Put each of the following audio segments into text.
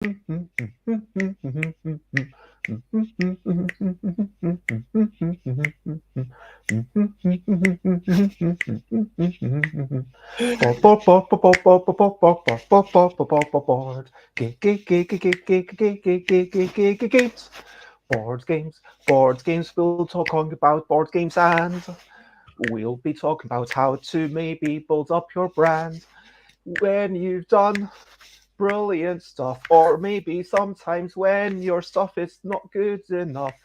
Board games. We'll talking about board games, and we'll be talking about how to maybe build up your brand when you've done brilliant stuff, or maybe sometimes when your stuff is not good enough.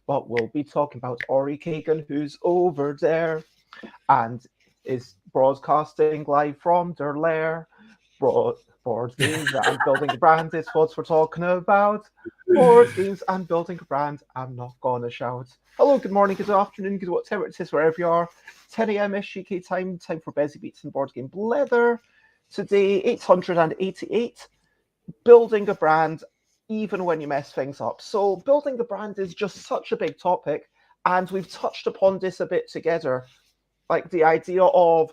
But we'll be talking about Ori Kagan, who's over there and is broadcasting live from their lair. Board games and building a brand is what we're talking about. Board games and building a brand. I'm not gonna shout. Hello, good morning, good afternoon, good whatever it is, wherever you are. 10 a.m. ish UK time for Busy Beats and Board Game Leather. Today, 888, building a brand even when you mess things up. So building the brand is just such a big topic, and we've touched upon this a bit together, like the idea of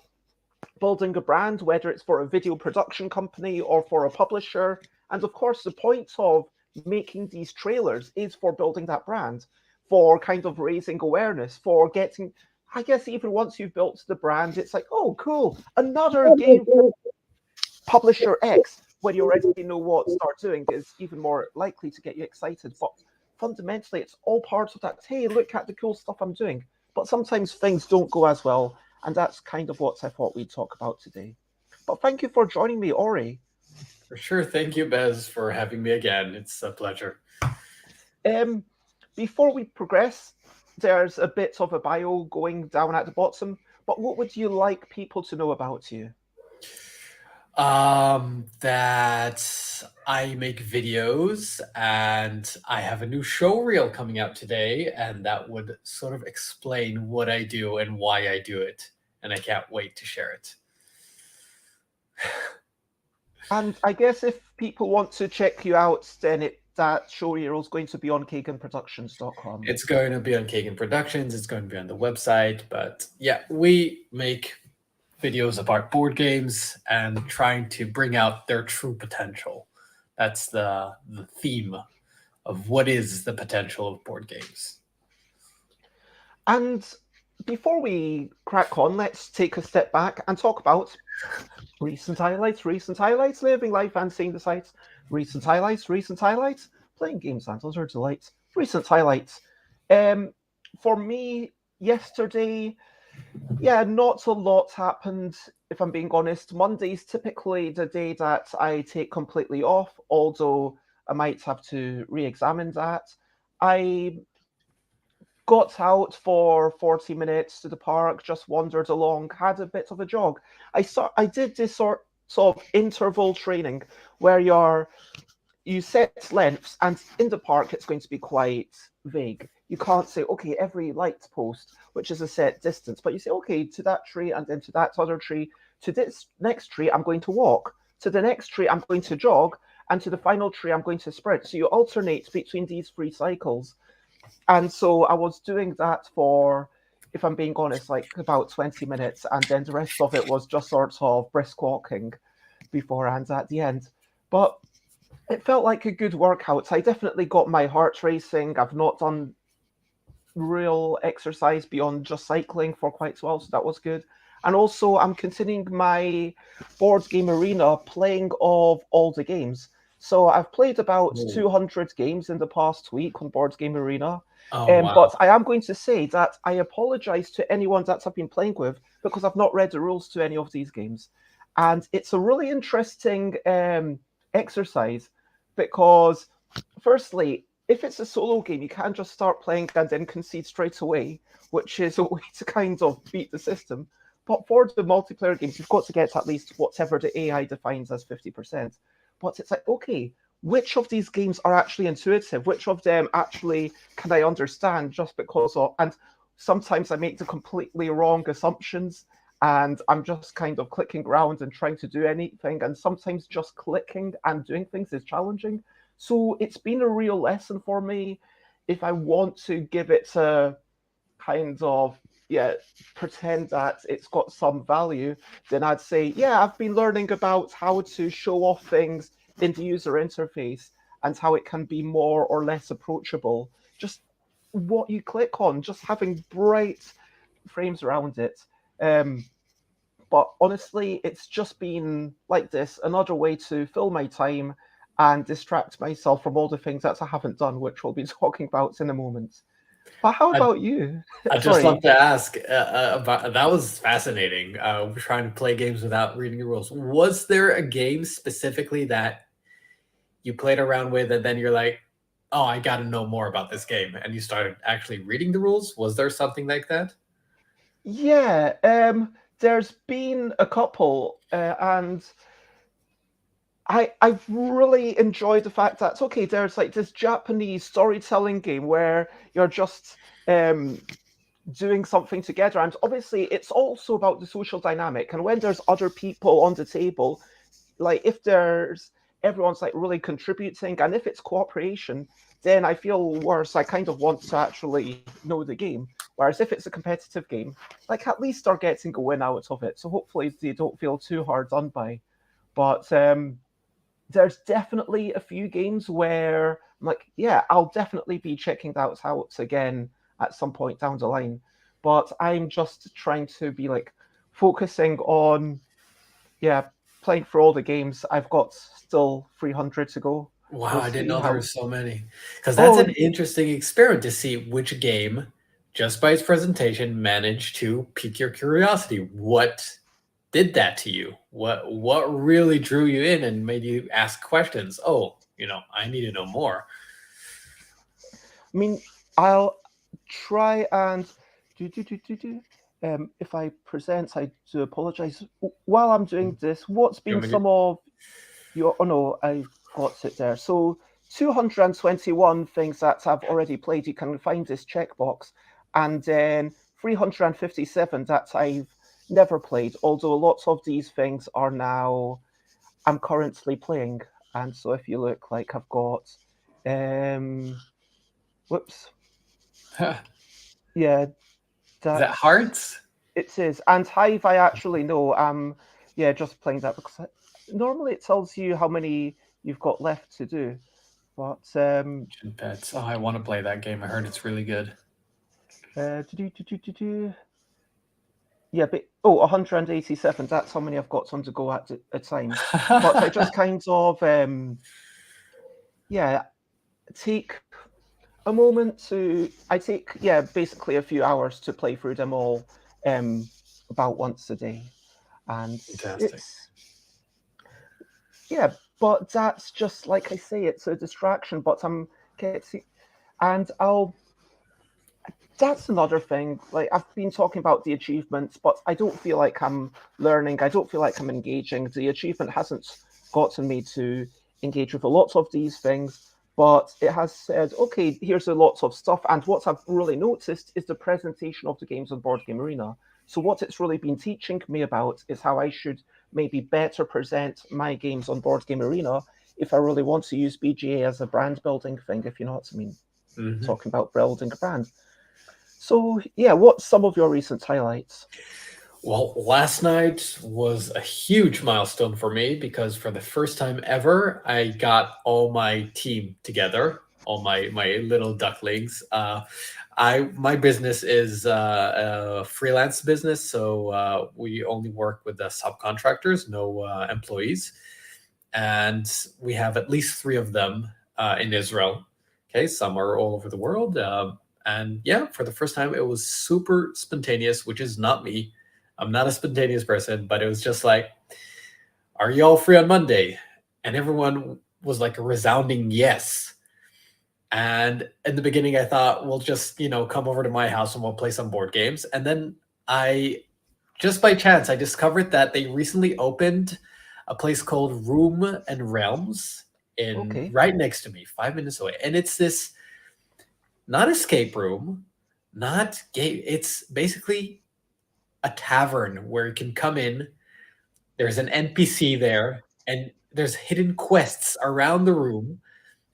building a brand, whether it's for a video production company or for a publisher. And of course, the point of making these trailers is for building that brand, for kind of raising awareness, for getting, I guess, even once you've built the brand, it's like, oh, cool, another game from publisher X, when you already know what start doing, is even more likely to get you excited. But fundamentally, it's all part of that. Hey, look at the cool stuff I'm doing. But sometimes things don't go as well, and that's kind of what I thought we'd talk about today. But thank you for joining me, Ori. For sure. Thank you, Bez, for having me again. It's a pleasure. Um, Before we progress, there's a bit of a bio going down at the bottom. But what would you like people to know about you? That I make videos and I have a new show reel coming out today, and that would sort of explain what I do and why I do it. And I can't wait to share it. And I guess if people want to check you out, then that show reel is going to be on kaganproductions.com. It's going to be on Kagan Productions. It's going to be on the website. But yeah, we make videos about board games and trying to bring out their true potential. That's the theme of what is the potential of board games. And before we crack on, let's take a step back and talk about recent highlights, living life and seeing the sights, recent highlights, playing games and other delights, recent highlights. For me, yesterday, yeah, not a lot happened, if I'm being honest. Monday's typically the day that I take completely off, although I might have to re-examine that. I got out for 40 minutes to the park, just wandered along, had a bit of a jog. I did this sort of interval training where you set lengths, and in the park it's going to be quite vague. You can't say, okay, every light post, which is a set distance, but you say, okay, to that tree and then to that other tree, to this next tree I'm going to walk, to the next tree I'm going to jog, and to the final tree I'm going to sprint. So you alternate between these three cycles. And so I was doing that for, if I'm being honest, like about 20 minutes, and then the rest of it was just sort of brisk walking beforehand at the end. But it felt like a good workout. I definitely got my heart racing. I've not done real exercise beyond just cycling for quite a while, so that was good. And also, I'm continuing my board game arena playing of all the games. So I've played about 200 games in the past week on Board Game Arena. Wow. But I am going to say that I apologize to anyone that I've been playing with because I've not read the rules to any of these games. And it's a really interesting exercise because, firstly, if it's a solo game, you can't just start playing and then concede straight away, which is a way to kind of beat the system. But for the multiplayer games, you've got to get at least whatever the AI defines as 50%. But it's like, okay, which of these games are actually intuitive? Which of them actually can I understand just because of... And sometimes I make the completely wrong assumptions, and I'm just kind of clicking around and trying to do anything. And sometimes just clicking and doing things is challenging. So it's been a real lesson for me. If I want to give it a kind of, pretend that it's got some value, then I'd say, I've been learning about how to show off things in the user interface and how it can be more or less approachable. Just what you click on, just having bright frames around it. But honestly, it's just been like this, another way to fill my time and distract myself from all the things that I haven't done, which we'll be talking about in a moment. But how I, about you? I just love Sorry. to ask about that. Was fascinating. Trying to play games without reading the rules. Was there a game specifically that you played around with, and then you're like, "Oh, I got to know more about this game," and you started actually reading the rules? Was there something like that? Yeah, there's been a couple, and I've really enjoyed the fact that okay, there's like this Japanese storytelling game where you're just doing something together, and obviously it's also about the social dynamic. And when there's other people on the table, like if there's everyone's like really contributing, and if it's cooperation, then I feel worse. I kind of want to actually know the game. Whereas if it's a competitive game, like at least they're getting a win out of it, so hopefully they don't feel too hard done by. But there's definitely a few games where I'm like, yeah, I'll definitely be checking that out again at some point down the line. But I'm just trying to be like focusing on, yeah, playing for all the games. I've got still 300 to go. Wow, We'll I didn't see know there were how. so many. Because that's Oh, an interesting experiment to see which game, just by its presentation, managed to pique your curiosity. What did that to you? What really drew you in and made you ask questions? Oh, I need to know more. I mean, I'll try and do. If I present, I do apologize. While I'm doing this, what's You been want me to? some of your? Oh no, I got it there. So 221 things that I've already played. You can find this checkbox, and then 357 that I've never played. Although lots of these things are now I'm currently playing, and so if you look, like I've got, um, whoops, Is yeah, that that's Hearts? it is. And Hive, I actually know. Yeah, just playing that because normally it tells you how many you've got left to do. But Ancient Pets. Oh, I want to play that game. I heard it's really good. do. Yeah, but oh, 187. That's how many I've got on to go at a time. But I just kind of yeah take a moment to. I take basically a few hours to play through them all, about once a day, and Fantastic. it's yeah, but that's just like I say, it's a distraction. But I'm getting, and I'll. That's another thing. Like I've been talking about the achievements, but I don't feel like I'm learning. I don't feel like I'm engaging. The achievement hasn't gotten me to engage with a lot of these things, but it has said, okay, here's a lot of stuff. And what I've really noticed is the presentation of the games on Board Game Arena. So what it's really been teaching me about is how I should maybe better present my games on Board Game Arena if I really want to use BGA as a brand building thing, if you know what I mean. Hmm. Talking about building a brand. So yeah, what's some of your recent highlights? Well, last night was a huge milestone for me because for the first time ever, I got all my team together, all my little ducklings. My business is a freelance business, so we only work with the subcontractors, no employees, and we have at least three of them in Israel. Okay, some are all over the world. And yeah, for the first time, it was super spontaneous, which is not me. I'm not a spontaneous person, but it was just like, are you all free on Monday? And everyone was like a resounding yes. And in the beginning, I thought, well, just, come over to my house and we'll play some board games. And then just by chance, I discovered that they recently opened a place called Room and Realms in Okay. right next to me, 5 minutes away. And it's this not escape room, not game. It's basically a tavern where you can come in. There's an NPC there, and there's hidden quests around the room.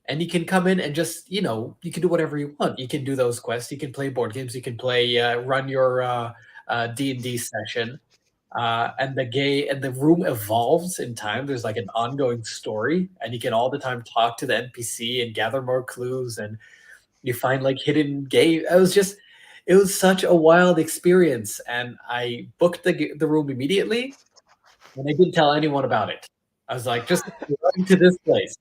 And you can come in and just, you can do whatever you want. You can do those quests. You can play board games. You can play, run your D&D session. And the room evolves in time. There's like an ongoing story, and you can all the time talk to the NPC and gather more clues, and you find like hidden game. It was such a wild experience, and I booked the room immediately, and I didn't tell anyone about it. I was like, just going to this place,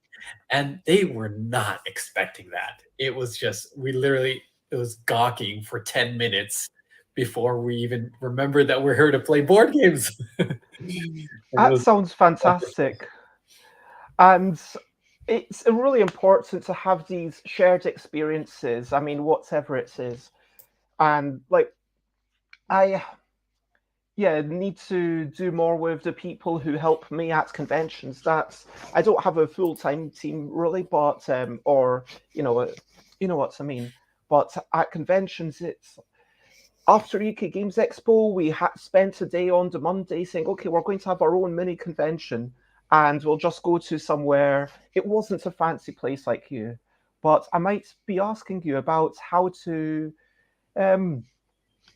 and they were not expecting that. It was just it was gawking for 10 minutes before we even remembered that we're here to play board games. And it That was sounds fantastic. And it's really important to have these shared experiences. I mean, whatever it is. And like, I, yeah, need to do more with the people who help me at conventions. That's, I don't have a full-time team really, but, or, you know what I mean. But at conventions, it's after UK Games Expo, we had spent a day on the Monday saying, okay, we're going to have our own mini convention and we'll just go to somewhere. It wasn't a fancy place like you, but I might be asking you about how to um,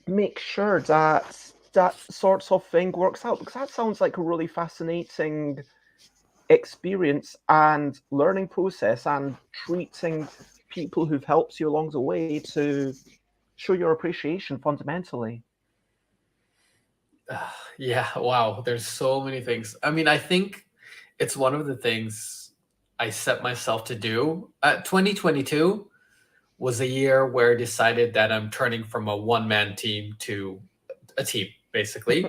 make sure that that sort of thing works out, because that sounds like a really fascinating experience and learning process, and treating people who've helped you along the way to show your appreciation fundamentally. Yeah, wow. There's so many things. I mean, I think it's one of the things I set myself to do. 2022 was a year where I decided that I'm turning from a one-man team to a team, basically,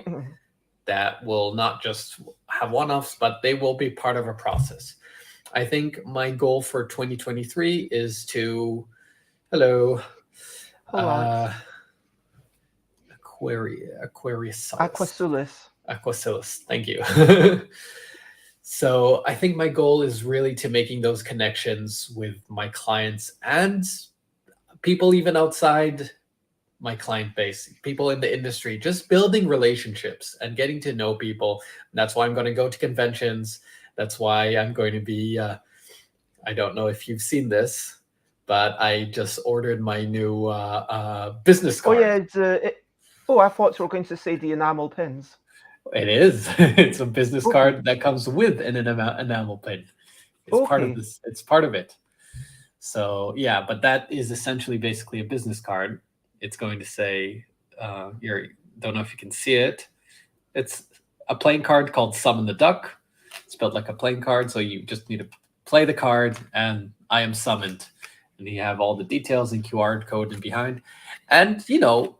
that will not just have one-offs, but they will be part of a process. I think my goal for 2023 is to, hello, Hola, Aquarius. Aquasulis. Aquacillus. Thank you. So I think my goal is really to making those connections with my clients and people even outside my client base, people in the industry, just building relationships and getting to know people. And that's why I'm going to go to conventions. That's why I'm going to be, I don't know if you've seen this, but I just ordered my new business Oh card. yeah, oh, I thought you were going to say the enamel pins. It is. It's a business Okay, card that comes with an enamel pin. It's part of okay. this. It's part of it. So yeah, but that is essentially basically a business card. It's going to say, "You're." Don't know if you can see it. It's a playing card called Summon the Duck. It's built like a playing card, so you just need to play the card, and I am summoned. And you have all the details and QR code and behind. And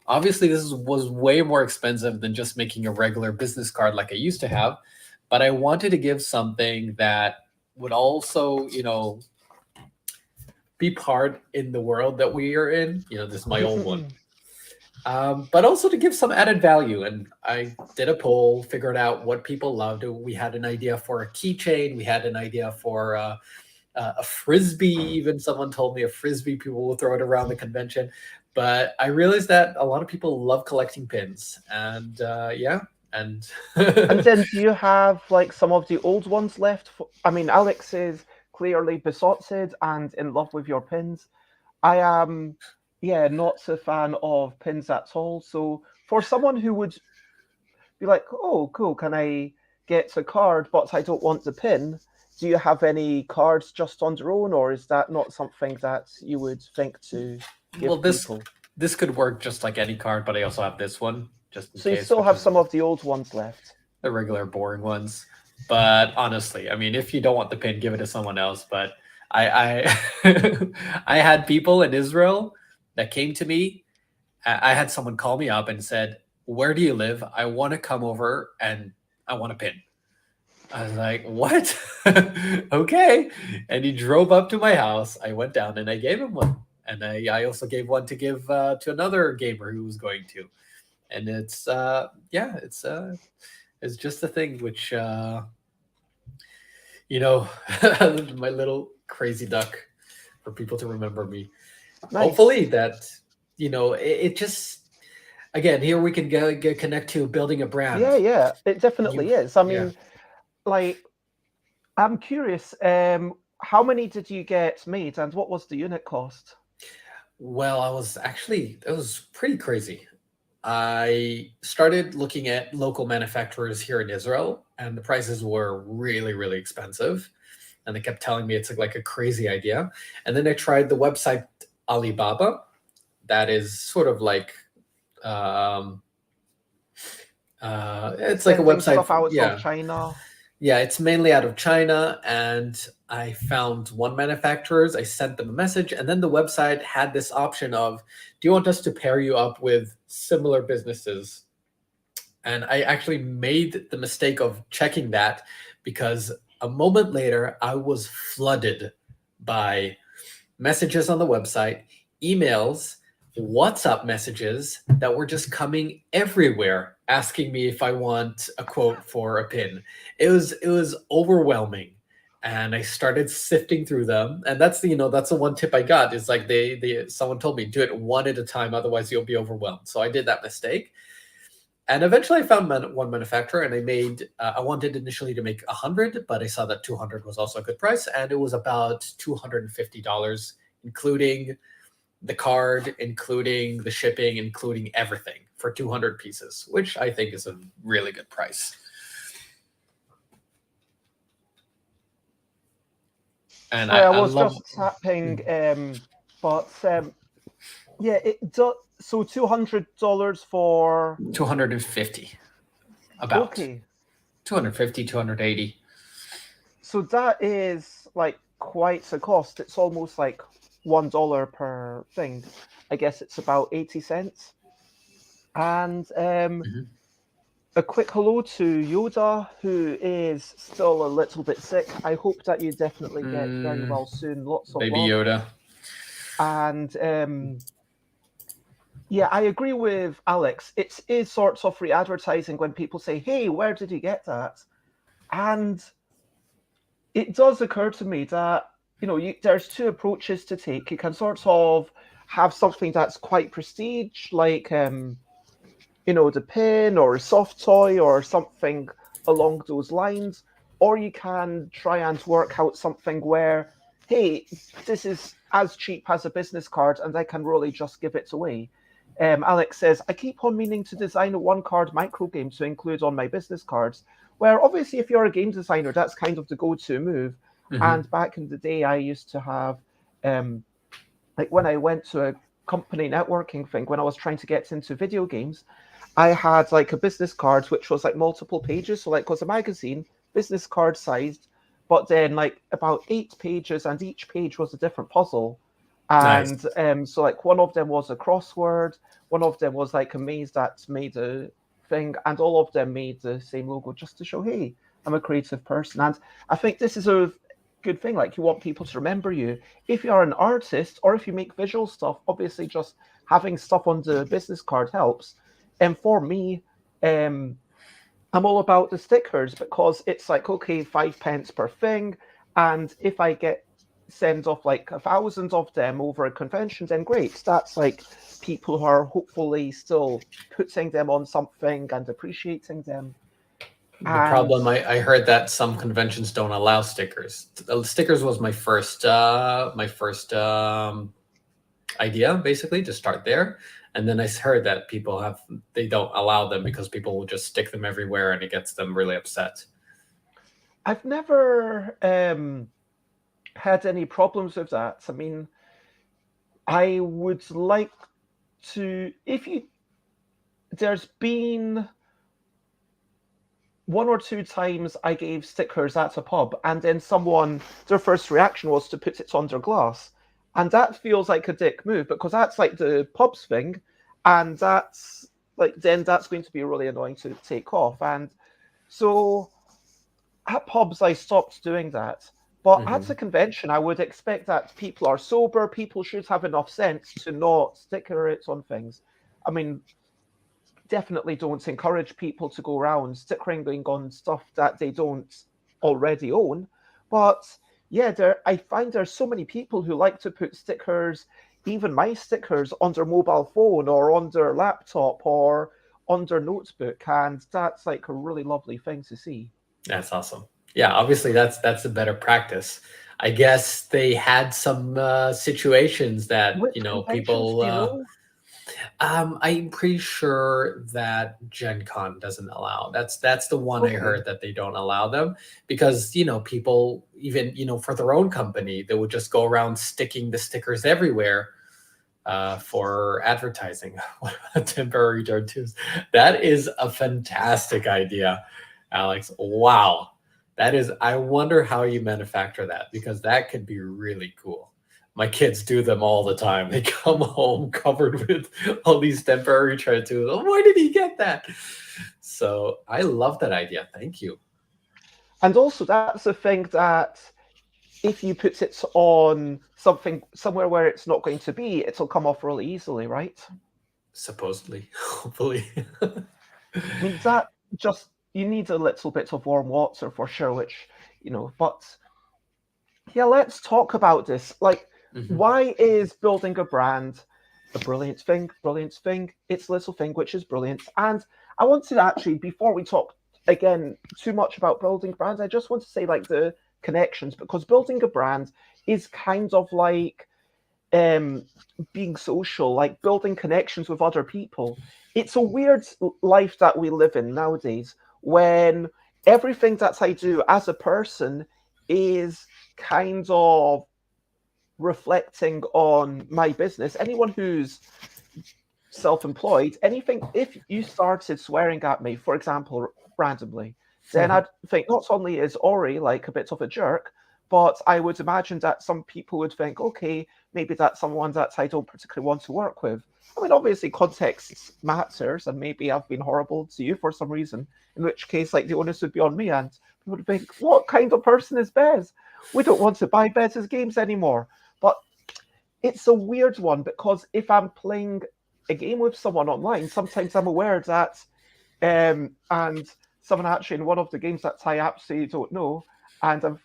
obviously, was way more expensive than just making a regular business card like I used to have. But I wanted to give something that would also, be part in the world that we are in. This is my old one. But also to give some added value. And I did a poll, figured out what people loved. We had an idea for a keychain. We had an idea for a frisbee. Even someone told me a frisbee. People will throw it around the convention. But I realized that a lot of people love collecting pins. And yeah. And And then do you have like some of the old ones left? I mean, Alex is clearly besotted and in love with your pins. I am, yeah, not a fan of pins at all. So for someone who would be like, oh, cool, can I get a card, but I don't want the pin? Do you have any cards just on their own, or is that not something that you would think to well, give this people? this could work just like any card, but I also have this one just in So you case, still which have is some of the old ones left. the regular boring ones. But honestly, I mean, if you don't want the pin, give it to someone else. But I I had people in Israel that came to me. I had someone call me up and said, "Where do you live? I want to come over and I want a pin." I was like, "What?" Okay. And he drove up to my house. I went down and I gave him one. And I also gave one to give to another gamer who was going to. And yeah, it's just a thing which you know, my little crazy duck for people to remember me. Nice. Hopefully that it just again here we can get connect to building a Yeah, brand. yeah, it You definitely is. I yeah. mean, like, I'm curious, how many did you get made and what was the unit cost? Well, it was pretty crazy. I started looking at local manufacturers here in Israel, and the prices were really, really expensive. And they kept telling me it's like a crazy idea. And then I tried the website Alibaba. That is sort of like it's like a Sending website. stuff out Yeah, of China. yeah, it's mainly out of China, and I found one manufacturer's. I sent them a message, and then the website had this option of, "Do you want us to pair you up with similar businesses?" And I actually made the mistake of checking that because a moment later, I was flooded by messages on the website, emails, WhatsApp messages that were just coming everywhere asking me if I want a quote for a pin. It was overwhelming. And I started sifting through them. And that's the one tip I got is like someone told me do it one at a time, otherwise you'll be overwhelmed. So I did that mistake. And eventually I found one manufacturer, and I wanted initially to make 100, but I saw that 200 was also a good price. And it was about $250, including the card, including the shipping, including everything for 200 pieces, which I think is a really good price. And Sorry, I I was love just tapping, but yeah, it does. So $200 for 250, about okay. 250, 280. So that is like quite a cost. It's almost like $1 per thing. I guess it's about 80 cents. And a quick hello to Yoda, who is still a little bit sick. I hope that you definitely get very well soon. Lots of Baby love. Yoda. And yeah, I agree with Alex. It is sorts of free advertising when people say, "Hey, where did you get that?" And it does occur to me that there's two approaches to take. You can sort of have something that's quite prestige, like the pin or a soft toy or something along those lines, or you can try and work out something where, hey, this is as cheap as a business card, and I can really just give it away. Alex says, I keep on meaning to design a one-card micro game to include on my business cards, where obviously if you're a game designer, that's kind of the go-to move. And back in the day, I used to have, like when I went to a company networking thing, when I was trying to get into video games, I had like a business card, which was like multiple pages. So like was a magazine, business card sized, but then like about 8 pages, and each page was a different puzzle. And Nice. So like one of them was a crossword, one of them was like a maze that made a thing, and all of them made the same logo just to show, hey, I'm a creative person. And I think this is a good thing. Like you want people to remember you. If you're an artist or if you make visual stuff, obviously just having stuff on the business card helps. And for me, I'm all about the stickers because it's like, okay, 5 pence per thing. And if I send off like 1,000 of them over a convention, then great. That's like people who are hopefully still putting them on something and appreciating them. The problem, I heard that some conventions don't allow stickers. Stickers was my first idea, basically, to start there. And then I heard that they don't allow them because people will just stick them everywhere and it gets them really upset. I've never had any problems with that. I mean, I would like to, there's been 1 or 2 times I gave stickers at a pub, and then their first reaction was to put it under glass. And that feels like a dick move because that's like the pub's thing. And that's then that's going to be really annoying to take off. And so at pubs, I stopped doing that. But at a convention, I would expect that people are sober. People should have enough sense to not sticker it on things. I mean, definitely don't encourage people to go around stickering on stuff that they don't already own. But yeah, I find there's so many people who like to put stickers, even my stickers, on their mobile phone or on their laptop or on their notebook. And that's like a really lovely thing to see. That's awesome. Yeah, obviously that's a better practice. I guess they had some situations that Which people. conventions do you know? I'm pretty sure that Gen Con doesn't allow. That's the one I Okay. heard that they don't allow them because people even for their own company they would just go around sticking the stickers everywhere for advertising. What about temporary tattoos? That is a fantastic idea, Alex. Wow, that is. I wonder how you manufacture that because that could be really cool. My kids do them all the time. They come home covered with all these temporary tattoos. Oh, where did he get that? So I love that idea. Thank you. And also, that's the thing that if you put it on something somewhere where it's not going to be, it'll come off really easily, right? Supposedly, hopefully. I mean, that just you need a little bit of warm water for sure, which but yeah, let's talk about this. Like, Mhm. why is building a brand a brilliant thing? Brilliant thing. It's a little thing which is brilliant. And I want to actually, before we talk again too much about building brands, I just want to say like the connections because building a brand is kind of like um being social, like building connections with other people. It's a weird life that we live in nowadays when everything that I do as a person is kind of reflecting on my business. Anyone who's self-employed, anything, if you started swearing at me, for example, randomly, then I'd think not only is Ori like a bit of a jerk, but I would imagine that some people would think, okay, maybe that's someone that I don't particularly want to work with. I mean, obviously context matters, and maybe I've been horrible to you for some reason, in which case, like, the onus would be on me, and people would think, what kind of person is Bez? We don't want to buy Bez's games anymore. But it's a weird one because if I'm playing a game with someone online, sometimes I'm aware that, and someone actually in one of the games that I absolutely don't know, and I'm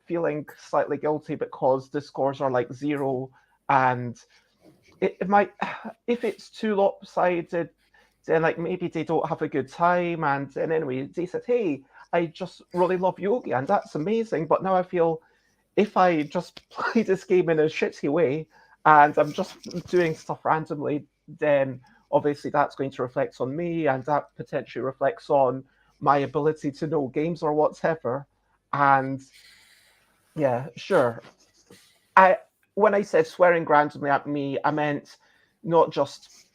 feeling slightly guilty because the scores are like zero, and it might, if it's too lopsided, then like maybe they don't have a good time, and then anyway they said, hey, I just really love yogi, and that's amazing, but now I feel if I just play this game in a shitty way and I'm just doing stuff randomly, then obviously that's going to reflect on me and that potentially reflects on my ability to know games or whatever. And yeah, sure. I when I said swearing randomly at me, I meant not just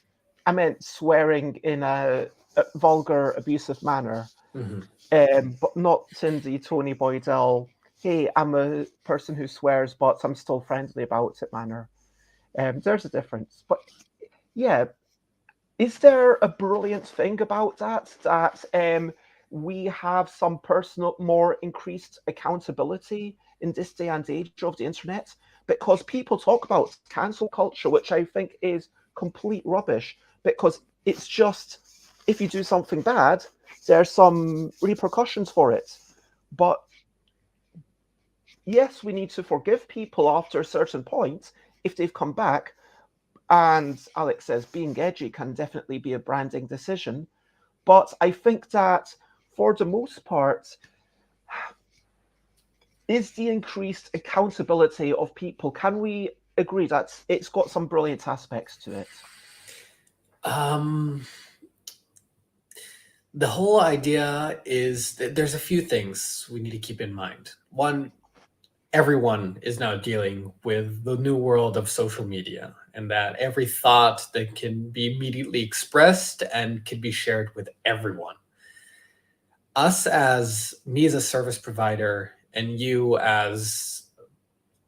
I meant swearing in a vulgar, abusive manner. Mhm. But not in the Tony Boydell, hey, I'm a person who swears, but I'm still friendly about it manner. There's a difference. But yeah, is there a brilliant thing about that? That we have some personal, more increased accountability in this day and age of the internet? Because people talk about cancel culture, which I think is complete rubbish, because it's just if you do something bad, there's some repercussions for it. But yes, we need to forgive people after a certain point if they've come back. And Alex says being edgy can definitely be a branding decision. But I think that for the most part, is the increased accountability of people, can we agree that it's got some brilliant aspects to it? Um, the whole idea is that there's a few things we need to keep in mind. One, everyone is now dealing with the new world of social media, and that every thought that can be immediately expressed and can be shared with everyone. Us as me as a service provider, and you as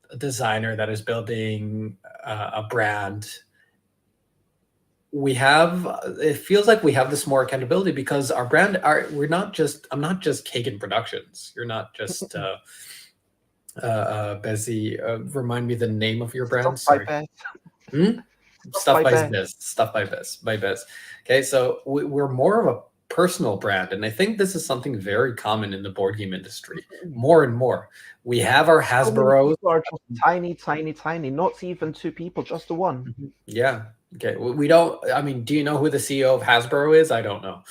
a designer that is building a brand, we have it feels like we have this more accountability because our brand are we're not just I'm not just Kagan Productions. You're not just Bezzy. Remind me the name of your Stuff brand. by Sorry. Beth. Hmm? Stuff Stuff by by Beth. Bez. Stuff by Bez. By Bez. Okay, so we're more of a personal brand, and I think this is something very common in the board game industry. More and more, we have our So many Hasbro's. people are just tiny, tiny, tiny. Not even two people, just the one. Mhm. Yeah. Okay. We don't. I mean, do you know who the CEO of Hasbro is? I don't know.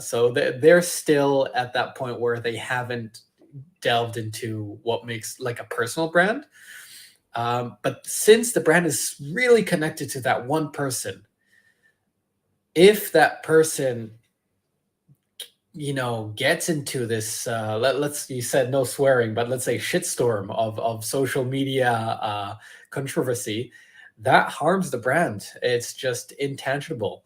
So they're still at that point where they haven't delved into what makes like a personal brand. But since the brand is really connected to that one person, if that person, gets into this, you said no swearing, but let's say shitstorm of social media controversy, that harms the brand. It's just intangible.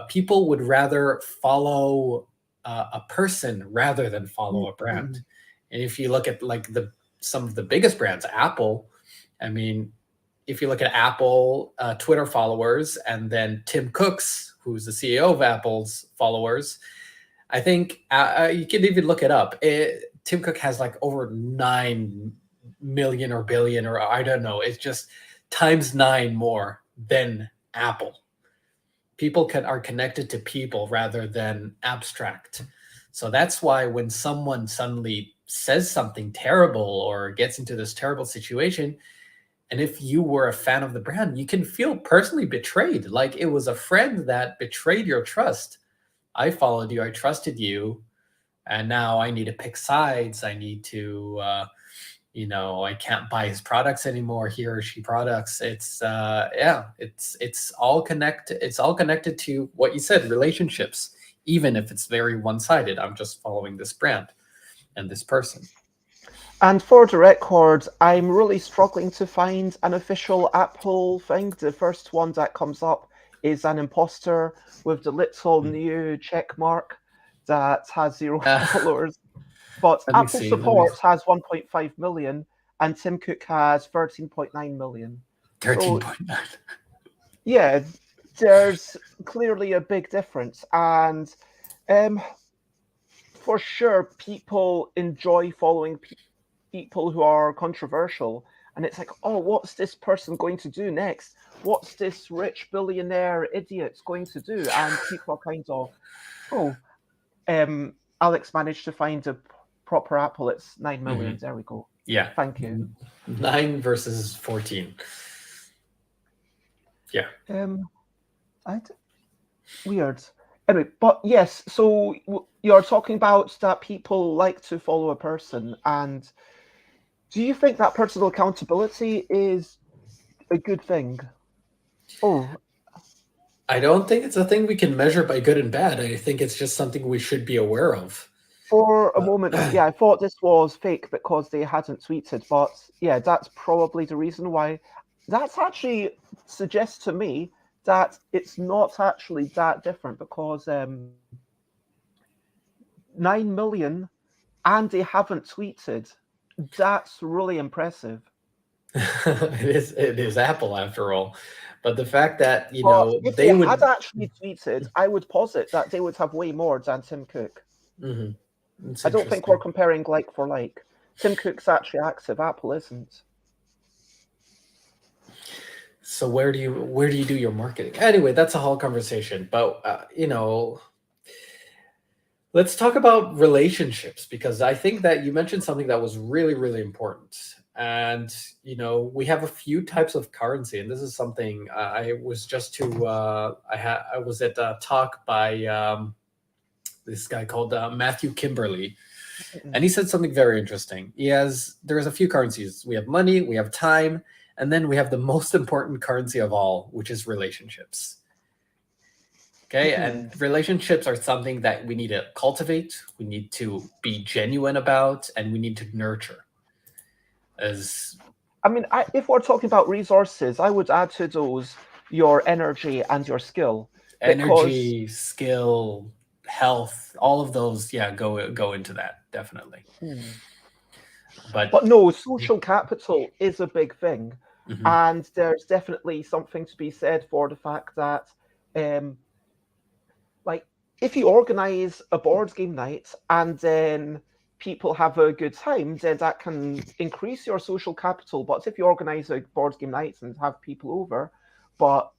People would rather follow a person rather than follow a brand. And if you look at like some of the biggest brands, Apple, I mean, if you look at Apple Twitter followers and then Tim Cook's, who's the CEO of Apple's followers, I think you can even look it up. Tim Cook has like over 9 million or billion, or I don't know. It's just times 9 more than Apple. People are connected to people rather than abstract. So that's why when someone suddenly says something terrible or gets into this terrible situation, and if you were a fan of the brand, you can feel personally betrayed. Like it was a friend that betrayed your trust. I followed you, I trusted you, and now I need to pick sides. I need to, I can't buy his products anymore, he or she products. It's all connected. It's all connected to what you said, relationships. Even if it's very one-sided, I'm just following this brand and this person. And for the record, I'm really struggling to find an official Apple thing. The first one that comes up is an imposter with the little new check mark that has 0 followers. But Apple support has 1.5 million, and Tim Cook has 13.9 million. 13.9. So, yeah, there's clearly a big difference. And for sure, people enjoy following people who are controversial. And it's like, oh, what's this person going to do next? What's this rich billionaire idiot going to do? And people are kind of, Alex managed to find a proper Apple. It's 9 million. There we go. Yeah. Thank you. 9 versus 14. Yeah. Weird. Anyway, but yes, so you're talking about that people like to follow a person, and do you think that personal accountability is a good thing? I don't think it's a thing we can measure by good and bad. I think it's just something we should be aware of. For a moment, yeah, I thought this was fake because they hadn't tweeted, but yeah, that's probably the reason why. That actually suggests to me that it's not actually that different, because 9 million and they haven't tweeted. That's really impressive. It is Apple after all. But the fact that, if they had actually tweeted, I would posit that they would have way more than Tim Cook. I don't think we're comparing like for like. Tim Cook's actually active, Apple isn't. So where do you do your marketing? Anyway, that's a whole conversation. But let's talk about relationships, because I think that you mentioned something that was really, really important. And we have a few types of currency, and this is something I was just I was at a talk by this guy called Matthew Kimberly, and he said something very interesting. There's a few currencies. We have money, we have time, and then we have the most important currency of all, which is relationships. Okay, and relationships are something that we need to cultivate, we need to be genuine about, and we need to nurture. If we're talking about resources, I would add to those your energy and your skill. Energy, skill, health, all of those, go into that, definitely. But no, social capital is a big thing. And there's definitely something to be said for the fact that if you organize a board game night and then people have a good time, then that can increase your social capital. But if you organize a board game night and have people over, but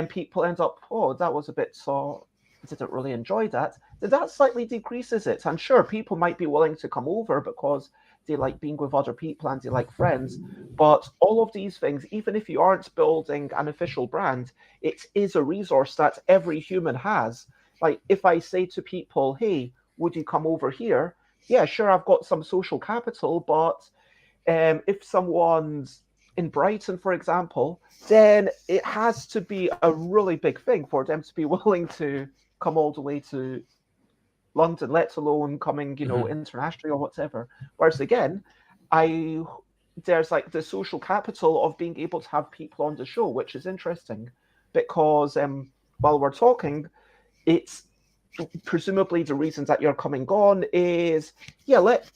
people end up, that was a bit so, I didn't really enjoy that, then that slightly decreases it. And sure, people might be willing to come over because they like being with other people and they like friends. But all of these things, even if you aren't building an official brand, it is a resource that every human has. Like if I say to people, hey, would you come over here? Yeah, sure, I've got some social capital, but if someone's in Brighton, for example, then it has to be a really big thing for them to be willing to come all the way to London, let alone coming, Mhm. internationally or whatever. Whereas again, I there's like the social capital of being able to have people on the show, which is interesting because while we're talking, it's presumably the reasons that you're coming on is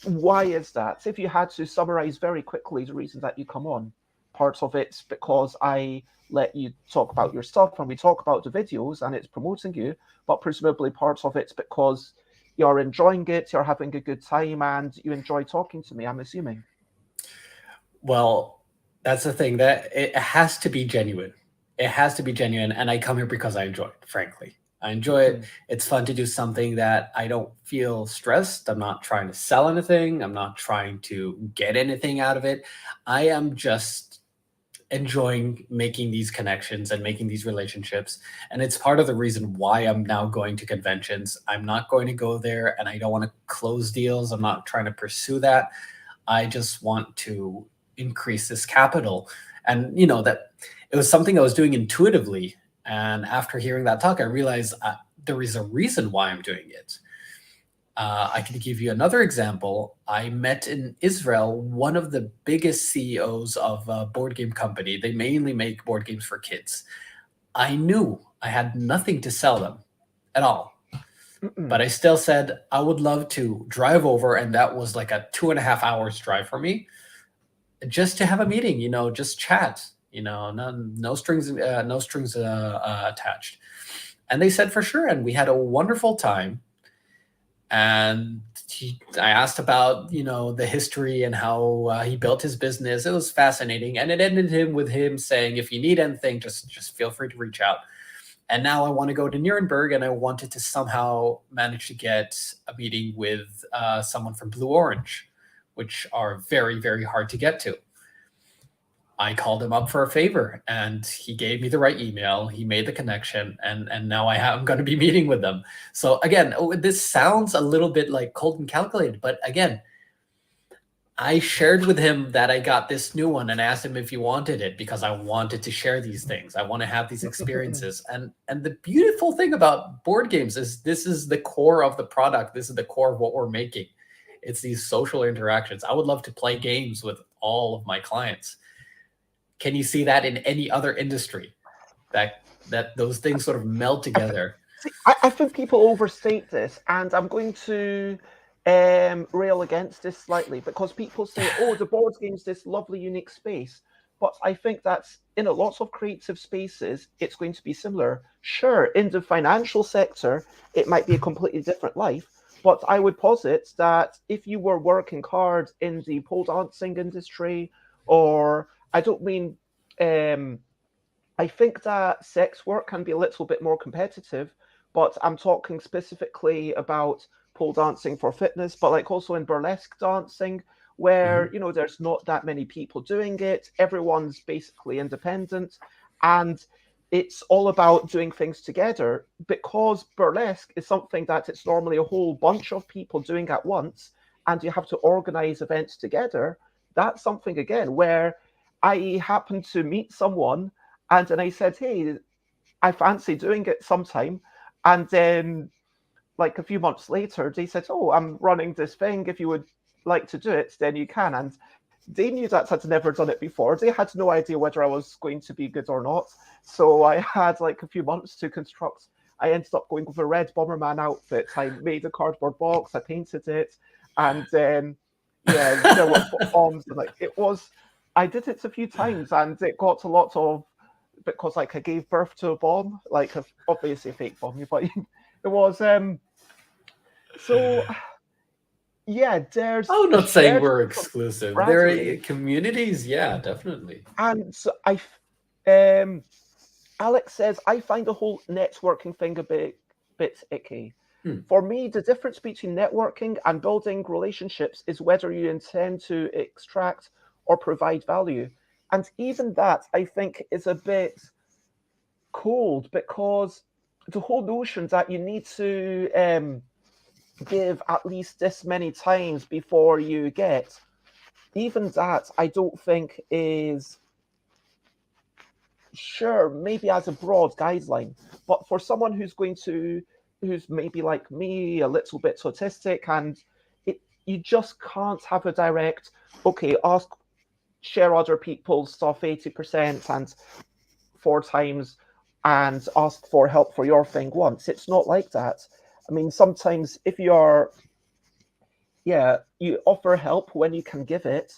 why is that? If you had to summarize very quickly the reasons that you come on, parts of it's because I let you talk about your stuff and we talk about the videos and it's promoting you, but presumably parts of it's because you're enjoying it, you're having a good time, and you enjoy talking to me, I'm assuming. Well, that's the thing, that it has to be genuine. It has to be genuine, and I come here because I enjoy it, frankly. I enjoy it. Mhm. It's fun to do something that I don't feel stressed. I'm not trying to sell anything. I'm not trying to get anything out of it. I am just enjoying making these connections and making these relationships. And it's part of the reason why I'm now going to conventions. I'm not going to go there and I don't want to close deals. I'm not trying to pursue that. I just want to increase this capital. And, that it was something I was doing intuitively. And after hearing that talk, I realized there is a reason why I'm doing it. I can give you another example. I met in Israel one of the biggest CEOs of a board game company. They mainly make board games for kids. I knew I had nothing to sell them at all, but Mm-mm. I still said I would love to drive over, and that was like a 2.5 hours drive for me, just to have a meeting. Just chat. No strings attached. And they said for sure, and we had a wonderful time. And I asked about the history and how he built his business. It was fascinating, and it ended with him saying, "If you need anything, just feel free to reach out." And now I want to go to Nuremberg, and I wanted to somehow manage to get a meeting with someone from Blue Orange, which are very, very hard to get to. I called him up for a favor, and he gave me the right email. He made the connection, and now I'm going to be meeting with them. So again, this sounds a little bit like cold and calculated, but again, I shared with him that I got this new one and asked him if he wanted it because I wanted to share these things. I want to have these experiences. And the beautiful thing about board games is this is the core of the product. This is the core of what we're making. It's these social interactions. I would love to play games with all of my clients. Can you see that in any other industry? That those things sort of meld together. See, I think people overstate this, and I'm going to rail against this slightly because people say, "Oh, the board game's this lovely, unique space." But I think that's in a lots of creative spaces, it's going to be similar. Sure, in the financial sector, it might be a completely different life. But I would posit that if you were working hard in the pole dancing industry, or I don't mean I think that sex work can be a little bit more competitive, but I'm talking specifically about pole dancing for fitness, but like also in burlesque dancing, where Mhm. there's not that many people doing it. Everyone's basically independent, and it's all about doing things together because burlesque is something that it's normally a whole bunch of people doing at once, and you have to organize events together. That's something again where I happen to meet someone and I said, "Hey, I fancy doing it sometime." And then, like a few months later, they said, "Oh, I'm running this thing. If you would like to do it, then you can." And they knew that I'd never done it before. They had no idea whether I was going to be good or not. So I had like a few months to construct. I ended up going with a red Bomberman outfit. I made a cardboard box. I painted it, and then there were bombs. And like it was, I did it a few times, and it got a lot of because like I gave birth to a bomb, like obviously a fake bomb, but it was so yeah. There's I'm a not saying shared we're sense of exclusive. There are camaraderie, communities, yeah, definitely. and so Alex says I find the whole networking thing a bit icky. Hmm. For me, the difference between networking and building relationships is whether you intend to extract or provide value. And even that, I think, is a bit cold because the whole notion that you need to give at least this many times before you get, even that I don't think is sure, maybe as a broad guideline, but for someone who's maybe like me, a little bit autistic, and you just can't have a direct, okay, share other people's stuff 80% and 4 times, and ask for help for your thing once. It's not like that. I mean, sometimes if you offer help when you can give it,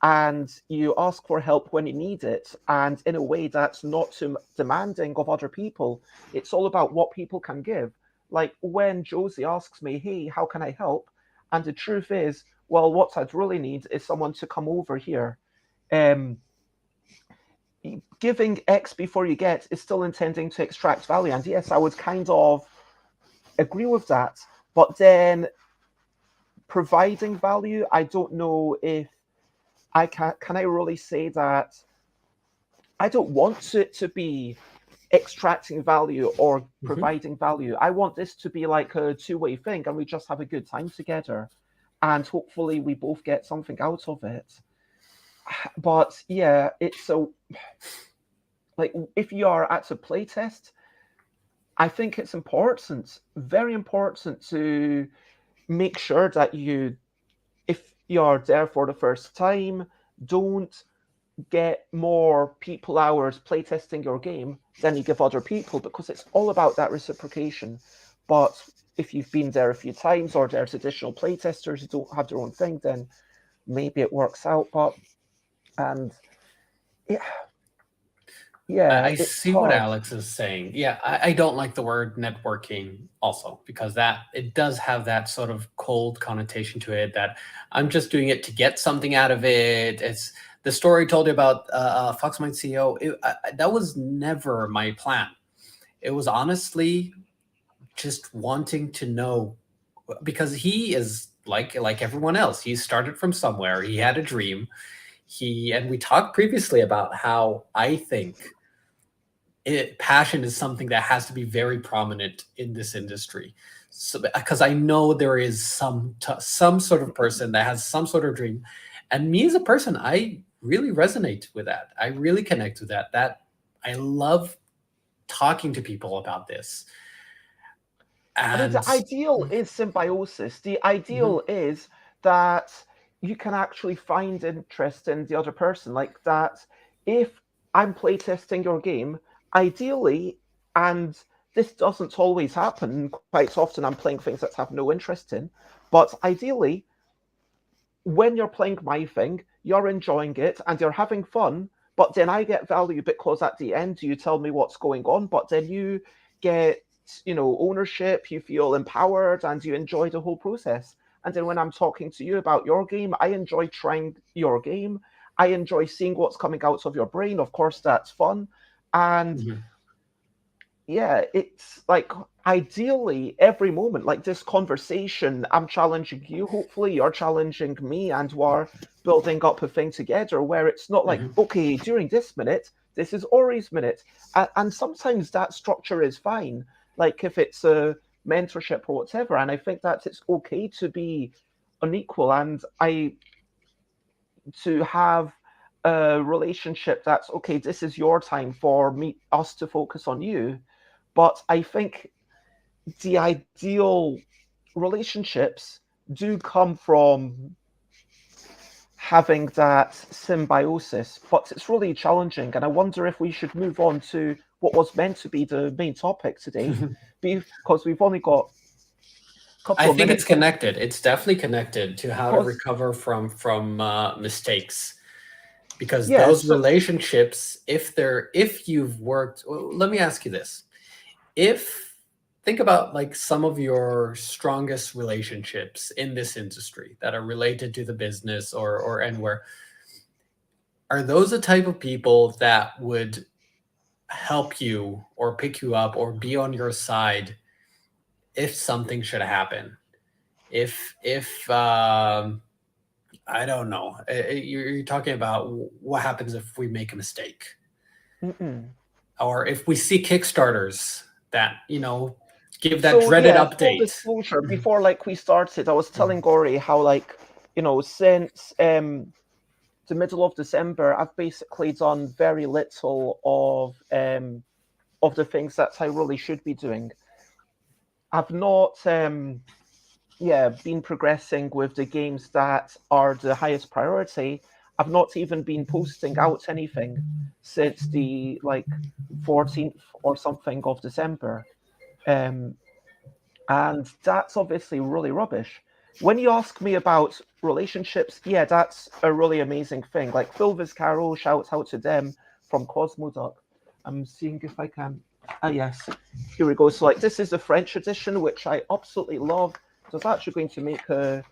and you ask for help when you need it, and in a way that's not too demanding of other people. It's all about what people can give. Like when Josie asks me, hey, how can I help? And the truth is, well, what I'd really need is someone to come over here. Um, Giving X before you get is still intending to extract value. And yes, I would kind of agree with that. But then providing value, I don't know if can I really say that I don't want it to be extracting value or providing value. I want this to be like a two-way thing, and we just have a good time together, and hopefully we both get something out of it. But yeah, it's so like if you are at a playtest, I think it's important, very important, to make sure that if you're there for the first time, don't get more people hours playtesting your game than you give other people, because it's all about that reciprocation. But if you've been there a few times, or there's additional playtesters who don't have their own thing, then maybe it works out. But and yeah, I it's see what hard. Alex is saying. Yeah, I don't like the word networking also, because that it does have that sort of cold connotation to it, that I'm just doing it to get something out of it. It's the story I told you about Foxmind CEO. That was never my plan. It was honestly just wanting to know, because he is like everyone else. He started from somewhere. He had a dream. And we talked previously about how I think passion is something that has to be very prominent in this industry. So, because I know there is some sort of person that has some sort of dream, and me as a person, I really resonate with that. I really connect with that. That I love talking to people about this. I mean, And the ideal is symbiosis. The ideal is that you can actually find interest in the other person. Like that, if I'm playtesting your game, ideally, and this doesn't always happen, quite often I'm playing things that I have no interest in, but ideally, when you're playing my thing, you're enjoying it and you're having fun, but then I get value because at the end you tell me what's going on, but then you get, ownership, you feel empowered, and you enjoy the whole process. And then when I'm talking to you about your game, I enjoy trying your game. I enjoy seeing what's coming out of your brain. Of course, that's fun. And yeah, it's like ideally every moment, like this conversation, I'm challenging you, hopefully you're challenging me, and we're building up a thing together where it's not like, okay, during this minute, this is Ori's minute. And sometimes that structure is fine, like if it's a mentorship or whatever. And I think that it's okay to be unequal, and to have a relationship that's okay, this is your time for us to focus on you. But I think the ideal relationships do come from having that symbiosis, but it's really challenging. And I wonder if we should move on to what was meant to be the main topic today, because we've only got a couple I of think minutes. it's connected. It's definitely connected to how to recover from mistakes. Because those relationships, if you've worked, let me ask you this. Think about like some of your strongest relationships in this industry that are related to the business or anywhere. Are those the type of people that would help you or pick you up or be on your side if something should happen? If I don't know, you're talking about what happens if we make a mistake, or if we see Kickstarters that give that dreaded update. Full disclosure, before we started, I was telling Ori how since the middle of December, I've basically done very little of the things that I really should be doing. I've not been progressing with the games that are the highest priority. I've not even been posting out anything since the 14th or something of December. And that's obviously really rubbish. When you ask me about relationships, yeah, that's a really amazing thing. Like Phil Vizcarro, shout out to them from Cosmoduck. I'm seeing if I can. Ah, yes, here we go. So this is the French edition, which I absolutely love. So I was actually going to make a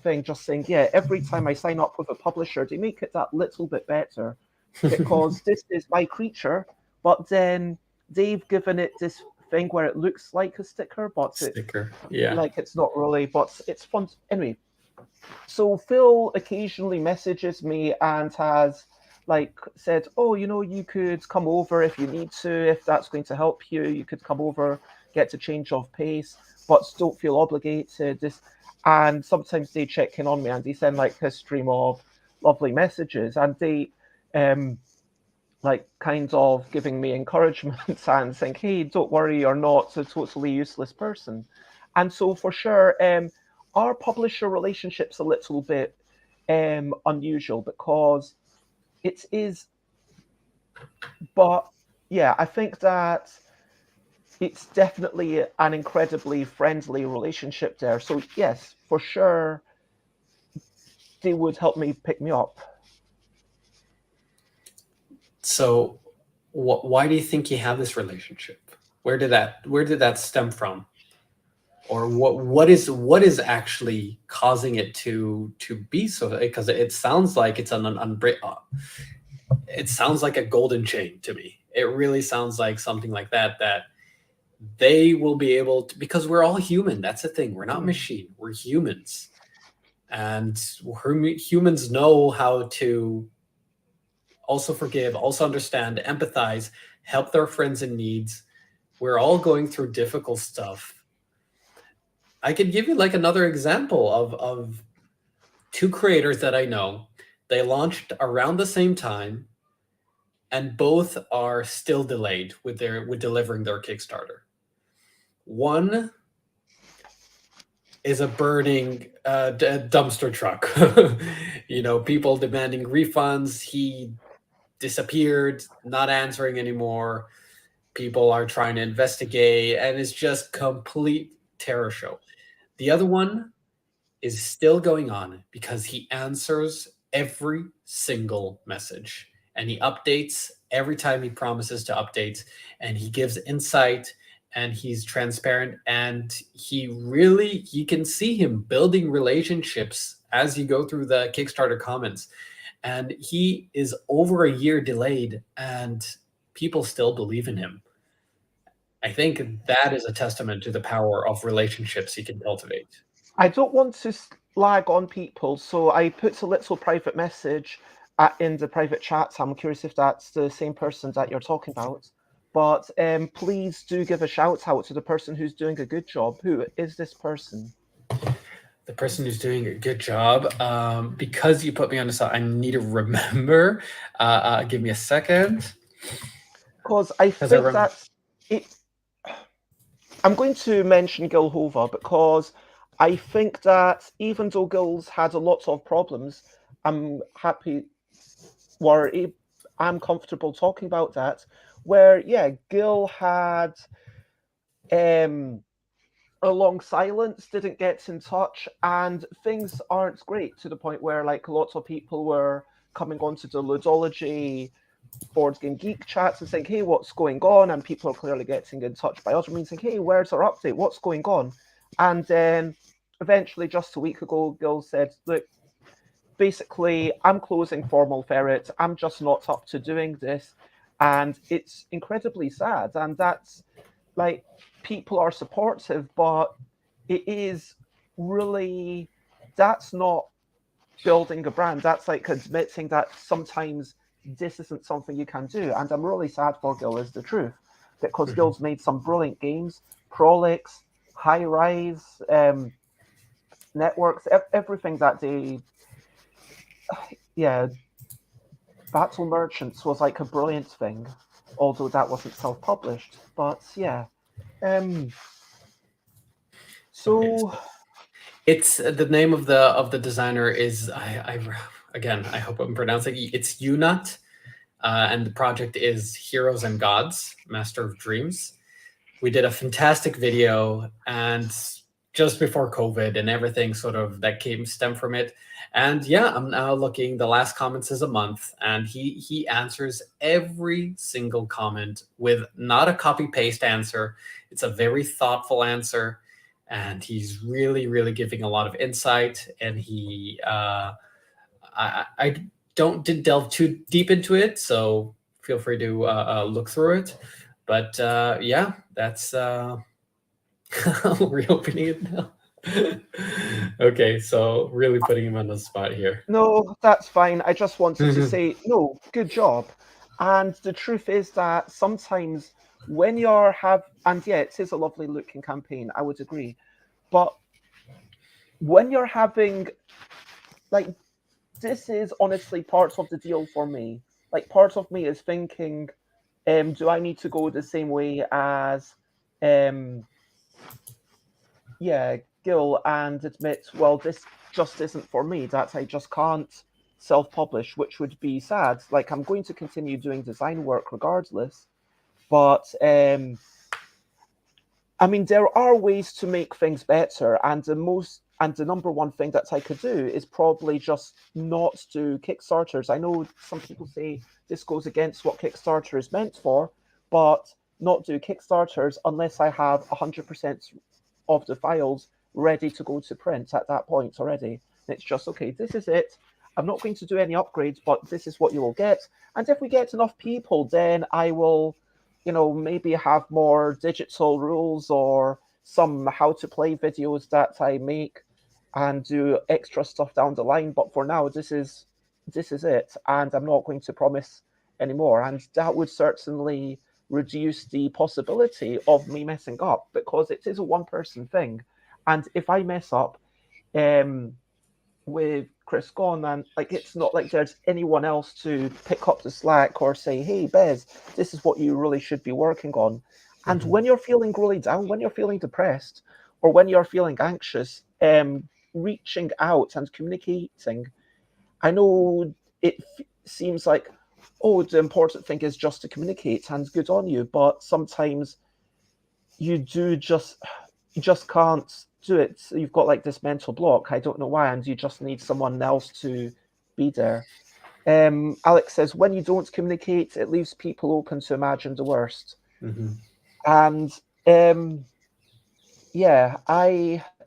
thing just saying, yeah, every time I sign up with a publisher, they make it that little bit better because this is my creature, but then they've given it this thing where it looks like a sticker, but it's not really, but it's fun. Anyway, so Phil occasionally messages me and has said, oh, you could come over if you need to, if that's going to help you. You could come over, get a change of pace, but don't feel obligated. And sometimes they check in on me and they send a stream of lovely messages, and they kind of giving me encouragement and saying, hey, don't worry, you're not a totally useless person. And so for sure, our publisher relationship's a little bit unusual because it is, but yeah, I think that it's definitely an incredibly friendly relationship there. So yes, for sure, they would help me pick me up. So why do you think you have this relationship? Where did that stem from? Or what is actually causing it to be so? Because it sounds like it's it sounds like a golden chain to me. It really sounds like something like that they will be able to, because we're all human. That's the thing. We're not machine. We're humans, and humans know how to also forgive, also understand, empathize, help their friends in needs. We're all going through difficult stuff. I could give you another example of two creators that I know. They launched around the same time, and both are still delayed with delivering their Kickstarter. One is a burning dumpster truck. People demanding refunds. He disappeared, not answering anymore. People are trying to investigate, and it's just complete terror show. The other one is still going on because he answers every single message and he updates every time he promises to update, and he gives insight and he's transparent, and you can see him building relationships as you go through the Kickstarter comments. And he is over a year delayed and people still believe in him. I think that is a testament to the power of relationships he can cultivate. I don't want to slag on people, so I put a little private message in the private chat. I'm curious if that's the same person that you're talking about. But please do give a shout out to the person who's doing a good job. Who is this person? The person who's doing a good job. Because you put me on the spot, I need to remember. Give me a second. Because I think that's it. I'm going to mention Gil Hova because I think that even though Gil's had a lot of problems, I'm comfortable talking about that. Where, yeah, Gil had a long silence, didn't get in touch, and things aren't great to the point where lots of people were coming onto the Ludology Board Game Geek chats and saying, hey, what's going on? And people are clearly getting in touch by other means saying, hey, where's our update? What's going on? And then eventually, just a week ago, Gil said, look, basically, I'm closing Formal Ferret. I'm just not up to doing this. And it's incredibly sad. And that's people are supportive, but it is really, that's not building a brand. That's admitting that sometimes this isn't something you can do. And I'm really sad for Gil, is the truth, because Gil's made some brilliant games, Prolix, High Rise, Networks, everything that they, yeah, Battle Merchants was like a brilliant thing, although that wasn't self-published. But yeah, um, Okay, so so it's the name of the designer is I again I hope I'm pronouncing it. It's Unut, and the project is Heroes and Gods, Master of Dreams. We did a fantastic video, and just before COVID and everything sort of that came stem from it. And yeah, I'm now looking. The last comments is a month, and he answers every single comment with not a copy paste answer. It's a very thoughtful answer, and he's really giving a lot of insight. And I don't did delve too deep into it, so feel free to look through it. But yeah, that's reopening it now. Okay, so really putting him on the spot here. no, that's fine. I just wanted to Mhm. say, no, good job. And the truth is that sometimes when and yeah, it is a lovely looking campaign, I would agree. But when you're having, like, this is honestly part of the deal for me. Like, part of me is thinking, do I need to go the same way as, um, yeah, Gil, and admit, well, this just isn't for me, that I just can't self publish, which would be sad. Like, I'm going to continue doing design work regardless. But, I mean, there are ways to make things better. And the number one thing that I could do is probably just not do Kickstarters. I know some people say this goes against what Kickstarter is meant for, but not do Kickstarters unless I have 100% of the files ready to go to print at that point already. And it's just, okay, this is it. I'm not going to do any upgrades, but this is what you will get. And if we get enough people, then I will, maybe have more digital rules or some how to play videos that I make and do extra stuff down the line. But for now, this is it. And I'm not going to promise anymore. And that would certainly reduce the possibility of me messing up because it is a one person thing. And if I mess up with Chris gone, and like it's not like there's anyone else to pick up the slack or say, hey, Bez, this is what you really should be working on. And Mhm. when you're feeling really down, when you're feeling depressed, or when you're feeling anxious, reaching out and communicating, I know it seems like, oh, the important thing is just to communicate and good on you, but sometimes you just can't do it. You've got like this mental block. I don't know why, and you just need someone else to be there. Alex says when you don't communicate, it leaves people open to imagine the worst. Mhm. And yeah,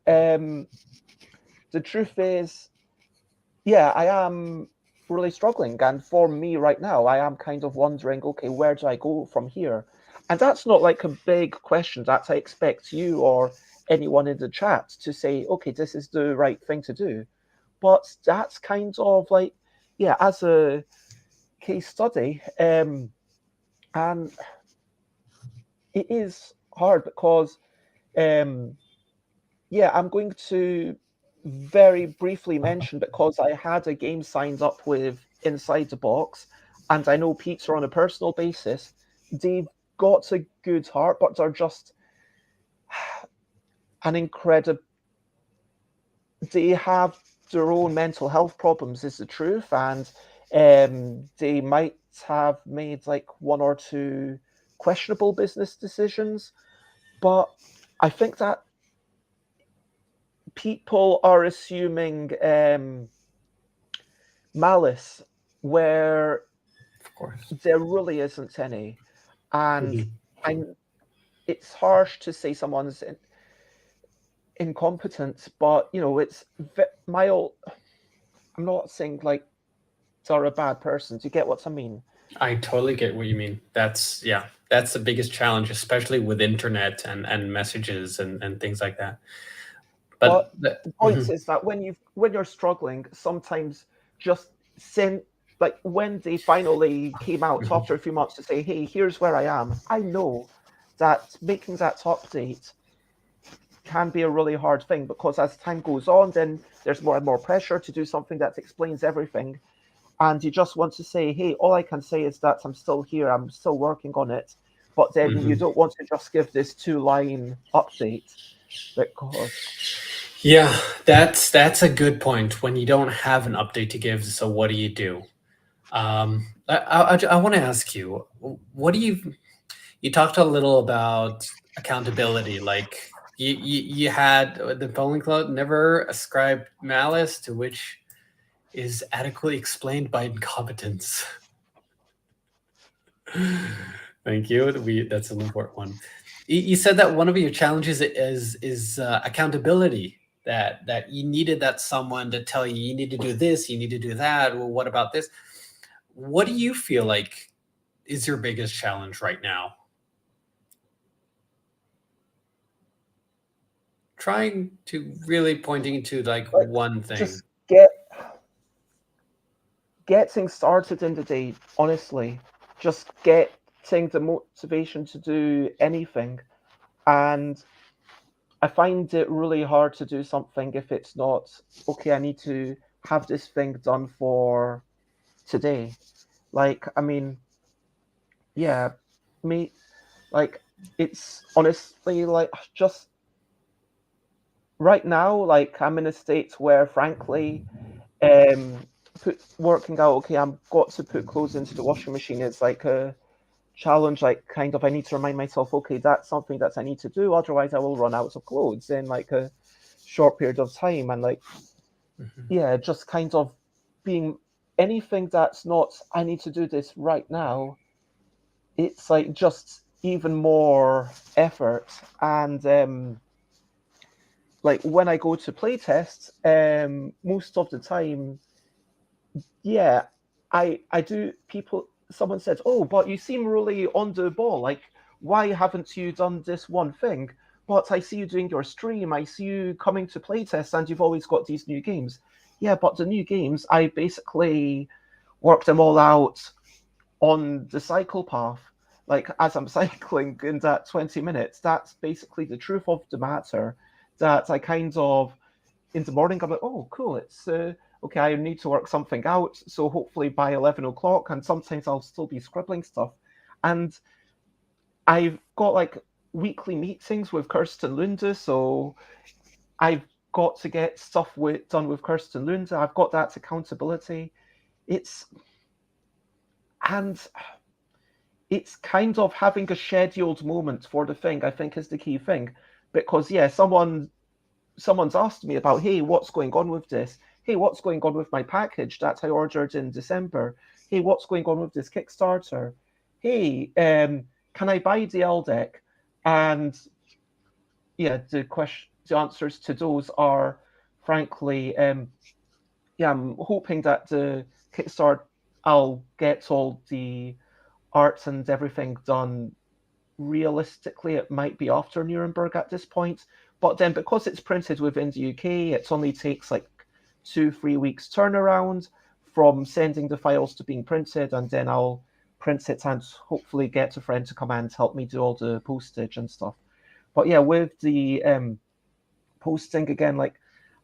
the truth is, yeah, I am really struggling. And for me right now, I am kind of wondering, okay, where do I go from here? And that's not like a big question that I expect you or anyone in the chat to say, okay, this is the right thing to do. But that's kind of like, yeah, as a case study, and it is hard because, um, yeah, I'm going to very briefly mention because I had a game signed up with Inside the Box, and I know Pete's are on a personal basis. They've got a good heart, but they're just an incredible. They have their own mental health problems, is the truth, and they might have made like one or two questionable business decisions. But I think that people are assuming malice where Of course. there really isn't any. And Mhm. I'm, it's harsh to say someone's incompetent, but it's my old. I'm not saying like they're a bad person. Do you get what I mean? I totally get what you mean. That's yeah, that's the biggest challenge, especially with internet and messages and things like that. But But the point mhm. is that when you're struggling, sometimes just send like when they finally came out Mhm. after a few months to say, "Hey, here's where I am." I know that making that update can be a really hard thing because as time goes on, then there's more and more pressure to do something that explains everything. and you just want to say, hey, all I can say is that I'm still here, I'm still working on it, but then you don't want to just give this 2-line update because Yeah, that's a good point. When you don't have an update to give, so what do you do? I want to ask you, what do you talked a little about accountability, like you had the polling cloud never ascribed malice to which is adequately explained by incompetence. Thank you. That's an important one. You said that one of your challenges is accountability. That you needed that someone to tell you you need to do this, you need to do that. Well, what about this? What do you feel like is your biggest challenge right now? Trying to really pointing to like one thing. just getting started in the day, honestly, just getting the motivation to do anything. And I find it really hard to do something if it's not, okay, I need to have this thing done for today. Like, I mean, yeah, me, like, it's honestly like just right now, like, I'm in a state where, frankly, working out, okay, I've got to put clothes into the washing machine. It's like a challenge, like kind of I need to remind myself, okay, that's something that I need to do, otherwise I will run out of clothes in like a short period of time. And like, yeah, just kind of being anything that's not, I need to do this right now, it's like just even more effort. And like when I go to play tests, most of the time, yeah, I do. People, someone said, "Oh, but you seem really on the ball. Like, why haven't you done this one thing?" But I see you doing your stream. I see you coming to playtest, and you've always got these new games. Yeah, but the new games, I basically work them all out on the cycle path. Like as I'm cycling in that 20 minutes, that's basically the truth of the matter. That I kind of in the morning, I'm like, oh, cool. It's okay. I need to work something out. So hopefully by 11 o'clock, and sometimes I'll still be scribbling stuff. And I've got like weekly meetings with Kirsten Lunde. So I've got to get stuff done with Kirsten Lunde. I've got that accountability. It's kind of having a scheduled moment for the thing, I think, is the key thing. Because yeah, someone's asked me about, hey, what's going on with this? Hey, what's going on with my package that I ordered in December? Hey, what's going on with this Kickstarter? Hey, can I buy the L deck? And yeah, the answers to those are, frankly, yeah, I'm hoping that the Kickstarter, I'll get all the arts and everything done. Realistically, it might be after Nuremberg at this point. But then because it's printed within the UK, it only takes like 2-3 weeks turnaround from sending the files to being printed, and then I'll print it and hopefully get a friend to come and help me do all the postage and stuff. But yeah, with the posting again, like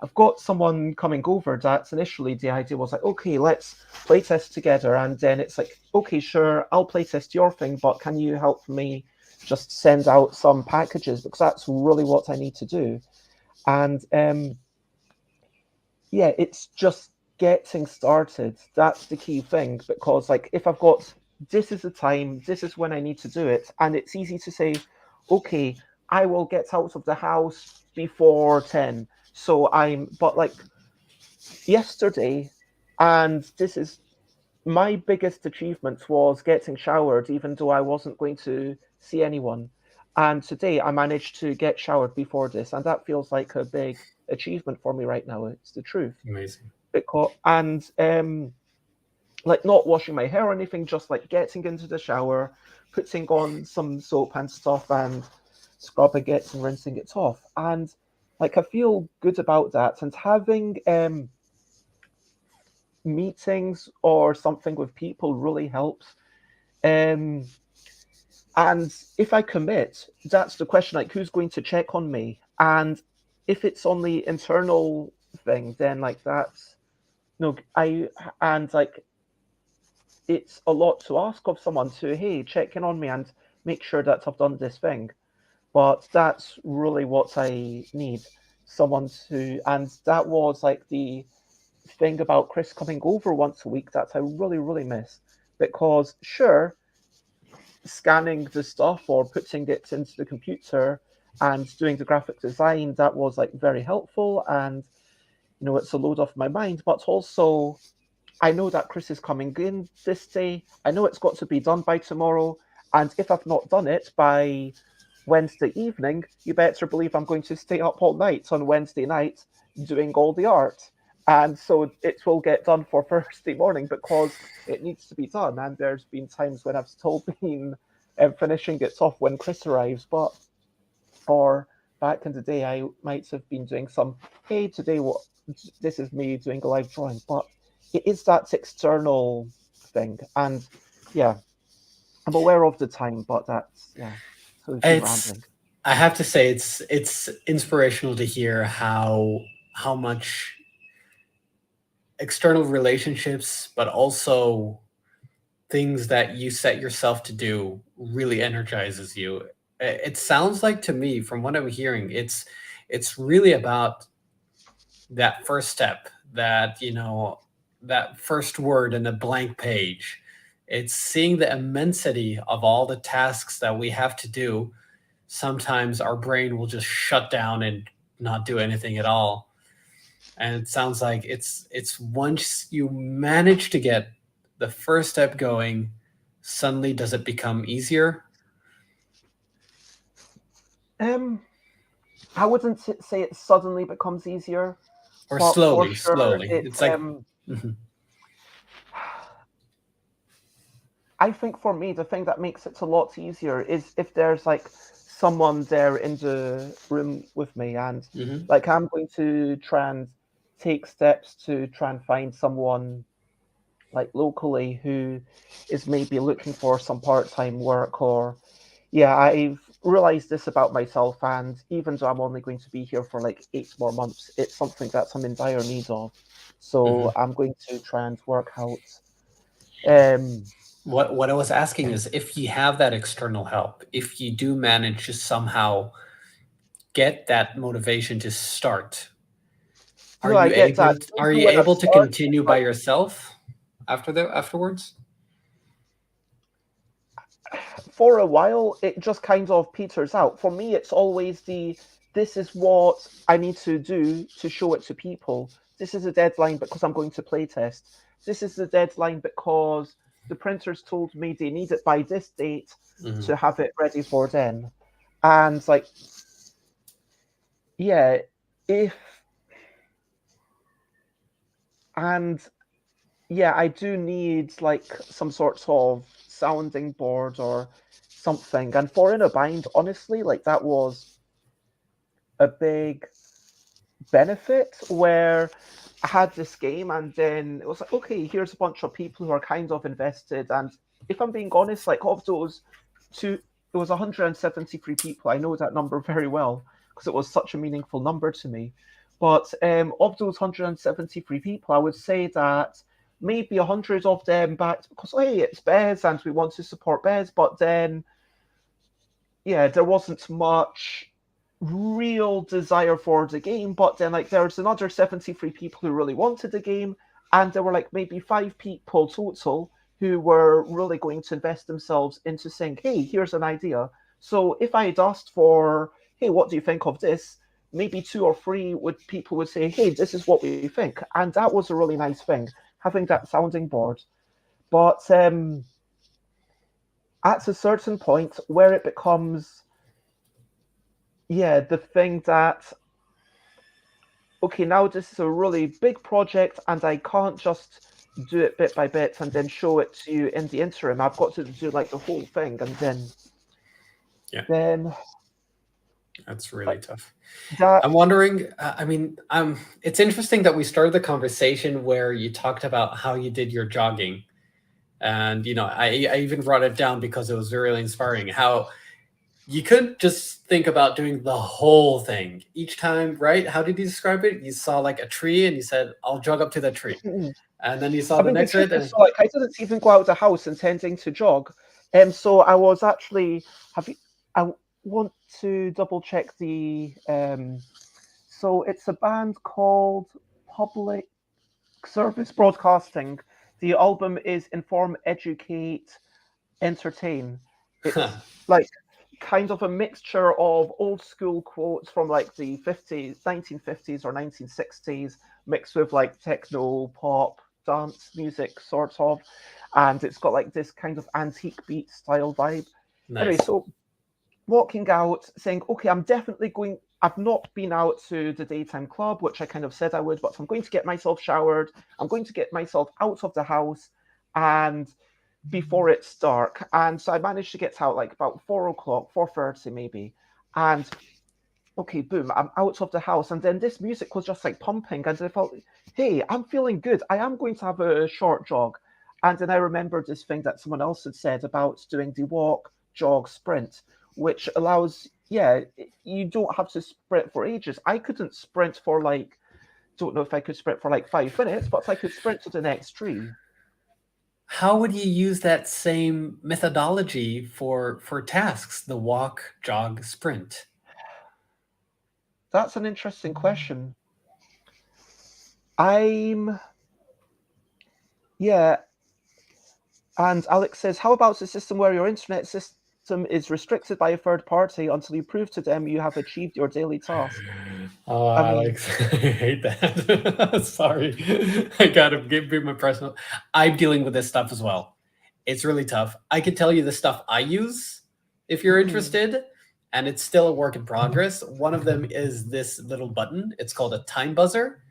I've got someone coming over that initially the idea was like, okay, let's playtest together. And then it's like, okay, sure, I'll playtest your thing, but can you help me just send out some packages? Because that's really what I need to do. And yeah, it's just getting started. That's the key thing, because like if I've got, this is the time, this is when I need to do it. And it's easy to say, okay, I will get out of the house before 10. So but like yesterday, and this is my biggest achievement, was getting showered, even though I wasn't going to see anyone. And today I managed to get showered before this, and that feels like a big achievement for me right now. It's the truth. Amazing. Like not washing my hair or anything, just like getting into the shower, putting on some soap and stuff, and scrubbing it and rinsing it off. And like I feel good about that. And having meetings or something with people really helps. And if I commit, that's the question, like who's going to check on me? And if it's on the internal thing, then like that's no, and like it's a lot to ask of someone to, hey, check in on me and make sure that I've done this thing. But that's really what I need. Someone to, and that was like the thing about Chris coming over once a week that I really, really miss. Because sure, scanning the stuff or putting it into the computer and doing the graphic design, that was like very helpful, and it's a load off my mind. But also I know that Chris is coming in this day. I know it's got to be done by tomorrow. And if I've not done it by Wednesday evening, you better believe I'm going to stay up all night on Wednesday night doing all the art. And so it will get done for Thursday morning because it needs to be done. And there's been times when I've still been finishing it off when Chris arrives. But or back in the day, I might have been doing some, hey, today this is me doing a live drawing. But it is that external thing. And yeah, I'm aware of the time, but that's, yeah. So we've been rambling. I have to say it's inspirational to hear how much external relationships, but also things that you set yourself to do really energizes you. It sounds like to me, from what I'm hearing, it's really about that first step, that that first word in a blank page. It's seeing the immensity of all the tasks that we have to do. Sometimes our brain will just shut down and not do anything at all. And it sounds like it's once you manage to get the first step going, suddenly does it become easier? I wouldn't say it suddenly becomes easier, Or but for slowly, sure slowly. it's It's like mhm. I think for me, the thing that makes it a lot easier is if there's like someone there in the room with me, and Mhm. like I'm going to try and take steps to try and find someone like locally who is maybe looking for some part-time work. Or yeah, I've realized this about myself, and even though I'm only going to be here for like 8 more months, it's something that I'm in dire need of. So Mhm. I'm going to try and work out. um What I was asking is, if you have that external help, if you do manage to somehow get that motivation to start, no, I get that. are Even you when I've able to started, continue by like yourself afterwards? for a while it just kind of peters out. For me, it's always this is what I need to do to show it to people. This is a deadline because I'm going to playtest. This is the deadline because the printers told me they need it by this date Mhm. to have it ready for then. And like, yeah, if and yeah, I do need like some sorts of sounding board or something. And for In a Bind, honestly, like that was a big benefit where I had this game, and then it was like, okay, here's a bunch of people who are kind of invested. And if I'm being honest, like of those two, it was 173 people. I know that number very well because it was such a meaningful number to me. But of those 173 people, I would say that maybe 100 of them backed because, hey, it's Bez and we want to support Bez. But then, yeah, there wasn't much real desire for the game. But then, like, there's another 73 people who really wanted the game, and there were like maybe 5 people total who were really going to invest themselves into saying, hey, here's an idea. So if I had asked for, hey, what do you think of this? Maybe 2 or 3 people would say, hey, this is what we think. And that was a really nice thing, having that sounding board. But at a certain point where it becomes, yeah, the thing that, okay, now this is a really big project and I can't just do it bit by bit and then show it to you in the interim. I've got to do like the whole thing, and Yeah, then that's really like tough. that. I'm wondering. I mean, it's interesting that we started the conversation where you talked about how you did your jogging, and I even brought it down because it was really inspiring. How you couldn't just think about doing the whole thing each time, right? How did you describe it? You saw like a tree and you said, "I'll jog up to that tree," And then you saw I the mean, the next truth right is, so, like, I didn't even go out of the house intending to jog. So I was actually, I want to double check the, so it's a band called Public Service Broadcasting. The album is Inform, Educate, Entertain. It's like kind of a mixture of old school quotes from like the 50s, 1950s or 1960s, mixed with like techno, pop, dance music, sort of. And it's got like this kind of antique beat style vibe. Anyway, Nice. so walking out saying, okay, I'm definitely going. I've not been out to the daytime club, which I kind of said I would, but I'm going to get myself showered. I'm going to get myself out of the house and before it's dark. And so I managed to get out like about 4 o'clock, 4:30 maybe. And okay, boom, I'm out of the house. And then this music was just like pumping. And I felt, hey, I'm feeling good. I am going to have a short jog. And then I remembered this thing that someone else had said about doing the walk, jog, sprint, which allows, yeah, you don't have to sprint for ages. I couldn't sprint for like, don't know if I could sprint for like 5 minutes, but I could sprint to the next tree. How would you use that same methodology for tasks, the walk, jog, sprint? That's an interesting question. Yeah, and Alex says, how about a system where your internet system is restricted by a third party until you prove to them you have achieved your daily task? Oh, I mean, Alex, I hate that. Sorry. I gotta give my personal. I'm dealing with this stuff as well. It's really tough. I can tell you the stuff I use if you're interested, and it's still a work in progress. One of them is this little button. It's called a time buzzer,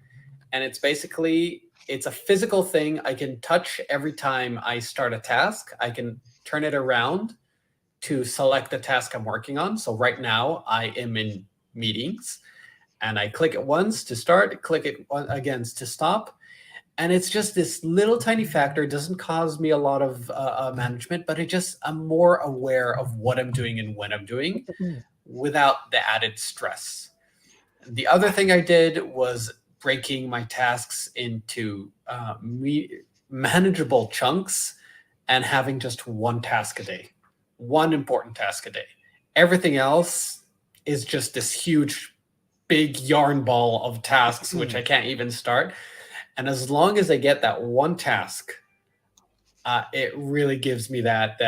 and it's basically it's a physical thing I can touch every time I start a task. I can turn it around to select the task I'm working on. So right now I am in meetings, and I click it once to start, click it again to stop. And it's just this little tiny factor. It doesn't cause me a lot of management, but I'm more aware of what I'm doing and when I'm doing without the added stress. The other thing I did was breaking my tasks into manageable chunks and having just one task a day, one important task a day. Everything else is just this huge, big yarn ball of tasks, which I can't even start. And as long as I get that one task, it really gives me that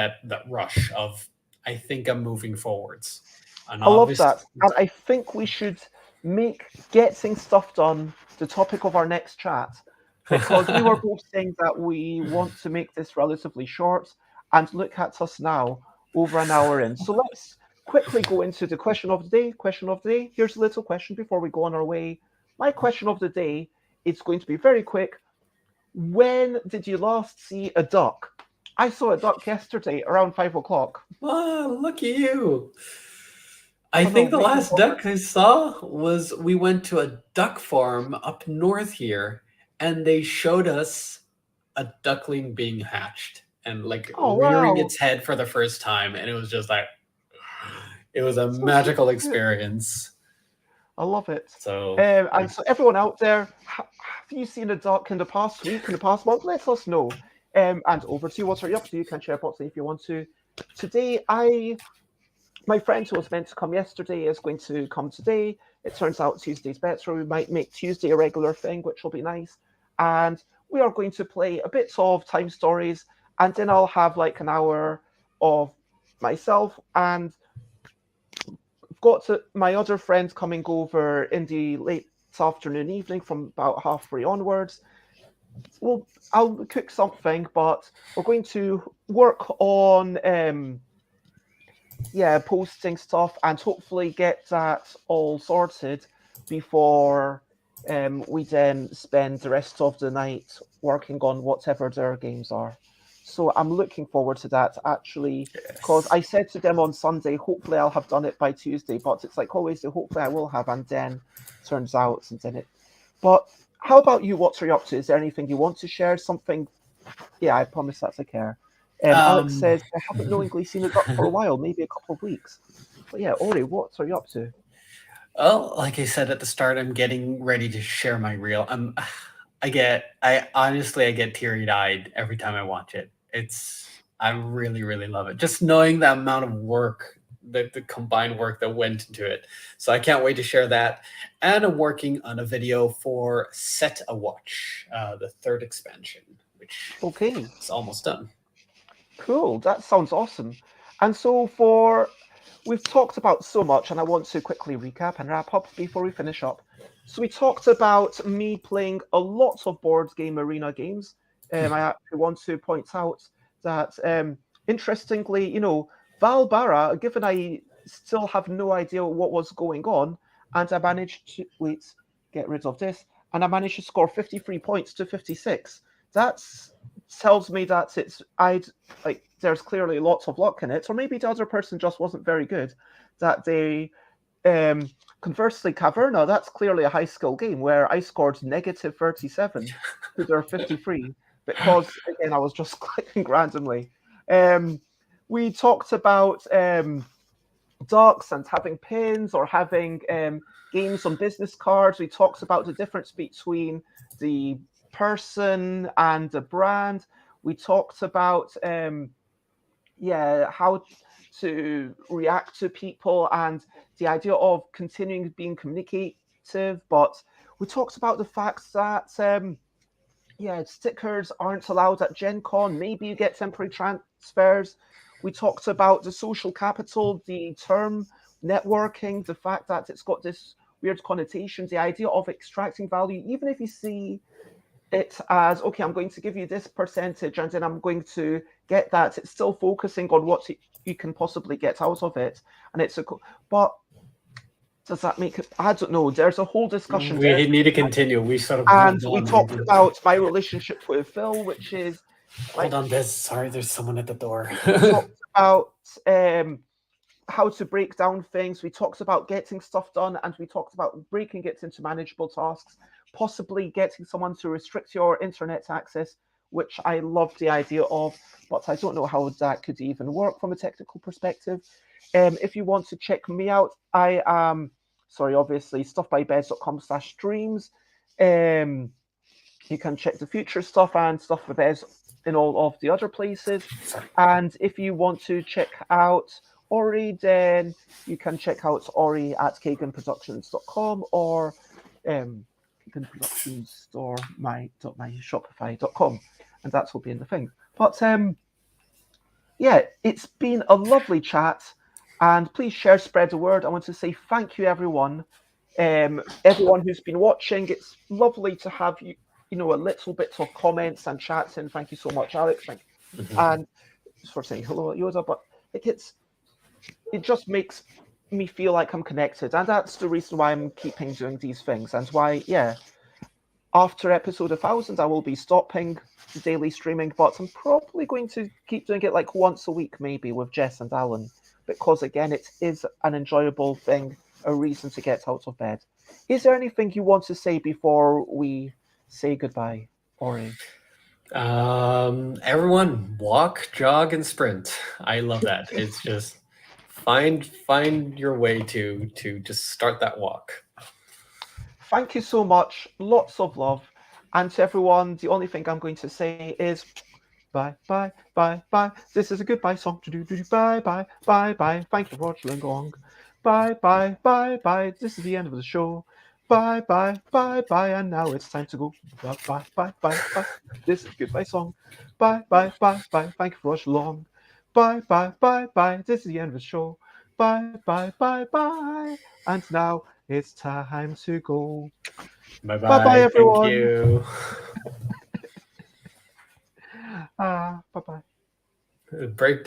rush of I think I'm moving forwards. And I love that. And I think we should make getting stuff done the topic of our next chat, because we were both saying that we want to make this relatively short, and look at us now, over an hour in. So let's quickly go into the question of the day. Question of the day. Here's a little question before we go on our way. My question of the day is going to be very quick. When did you last see a duck? I saw a duck yesterday around 5 o'clock. Oh, look at you. I I don't think know, the maybe last duck I saw was we went to a duck farm up north here, and they showed us a duckling being hatched and like Oh rearing wow, its head for the first time. And it was just like, it was a so magical cute. experience. I love it. So, And so everyone out there, have you seen a duck in the past week, in the past month? Let us know. And over to you, what are you up to? You can share properly if you want to. Today, my friend who was meant to come yesterday is going to come today. It turns out Tuesday's better. We might make Tuesday a regular thing, which will be nice. And we are going to play a bit of Time Stories, and then I'll have like an hour of myself, and I've got my other friends coming over in the late afternoon, evening from about 3:30 onwards. Well, I'll cook something, but we're going to work on posting stuff and hopefully get that all sorted before we then spend the rest of the night working on whatever their games are. So I'm looking forward to that, actually, because I said to them on Sunday, hopefully I'll have done it by Tuesday, but it's like always, hopefully I will have, and then turns out, and then it. But how about you? What are you up to? Is there anything you want to share? Something? Yeah, I promise that's a care. Alex says, I haven't knowingly seen a duck for a while, maybe a couple of weeks. But yeah, Ori, what are you up to? well, like I said at the start, I'm getting ready to share my reel. I I honestly get teary-eyed every time I watch it. I really, really love it. Just knowing the amount of work, the combined work that went into it. So I can't wait to share that. And I'm working on a video for Set a Watch, the third expansion, which is almost done. Cool. That sounds awesome. And so we've talked about so much, and I want to quickly recap and wrap up before we finish up. So we talked about me playing a lot of board game arena games. I actually want to point out that, interestingly, Valbara, given I still have no idea what was going on, and I managed to get rid of this, and I managed to score 53 points to 56. That tells me that there's clearly lots of luck in it, or maybe the other person just wasn't very good. That they conversely, Caverna, that's clearly a high skill game where I scored negative 37 to their 53 because again I was just clicking randomly. We talked about ducks and having pins or having games on business cards. We talked about the difference between the person and the brand. We talked about how to react to people and the idea of continuing being communicative. But we talked about the fact that stickers aren't allowed at Gen Con. Maybe you get temporary transfers. We talked about the social capital, the term networking, the fact that it's got this weird connotation, the idea of extracting value, even if you see it as, okay, I'm going to give you this percentage and then I'm going to get that. It's still focusing on what you can possibly get out of it. And but does that make it? I don't know. There's a whole discussion. We need to continue. We sort of and we talked about my relationship with Phil, which is hold on, sorry, there's someone at the door. We talked about how to break down things. We talked about getting stuff done, and we talked about breaking it into manageable tasks, possibly getting someone to restrict your internet access, which I love the idea of, but I don't know how that could even work from a technical perspective. If you want to check me out, I am, obviously, stuffbybez.com/streams. You can check the future stuff and Stuff by Bez in all of the other places. And if you want to check out Ori, then you can check out Ori at kaganproductions.com or Kagan Productions store my.myshopify.com, and that will be in the thing. But it's been a lovely chat, and please share, spread the word. I want to say thank you, everyone. Everyone who's been watching, it's lovely to have you. A little bit of comments and chats, and thank you so much, Alex. And for saying hello, Yoda. But it just makes me feel like I'm connected, and that's the reason why I'm keeping doing these things, and why, after episode 1000, I will be stopping the daily streaming, but I'm probably going to keep doing it like once a week, maybe with Jess and Alan, because again, it is an enjoyable thing, a reason to get out of bed. Is there anything you want to say before we say goodbye, Ori? Everyone, walk, jog, and sprint. I love that. It's just find your way to just start that walk. Thank you so much. Lots of love. And to everyone, the only thing I'm going to say is bye, bye, bye, bye. This is a goodbye song. Bye, bye, bye, bye. Thank you for watching along. Bye, bye, bye, bye. This is the end of the show. Bye, bye, bye, bye. And now it's time to go. Bye, bye, bye, bye, bye. This is a goodbye song. Bye, bye, bye, bye. Thank you for watching along. Bye, bye, bye, bye. This is the end of the show. Bye, bye, bye, bye. And now it's time to go. Bye, bye, bye, everyone. Thank you. Bye, bye. Breakdown.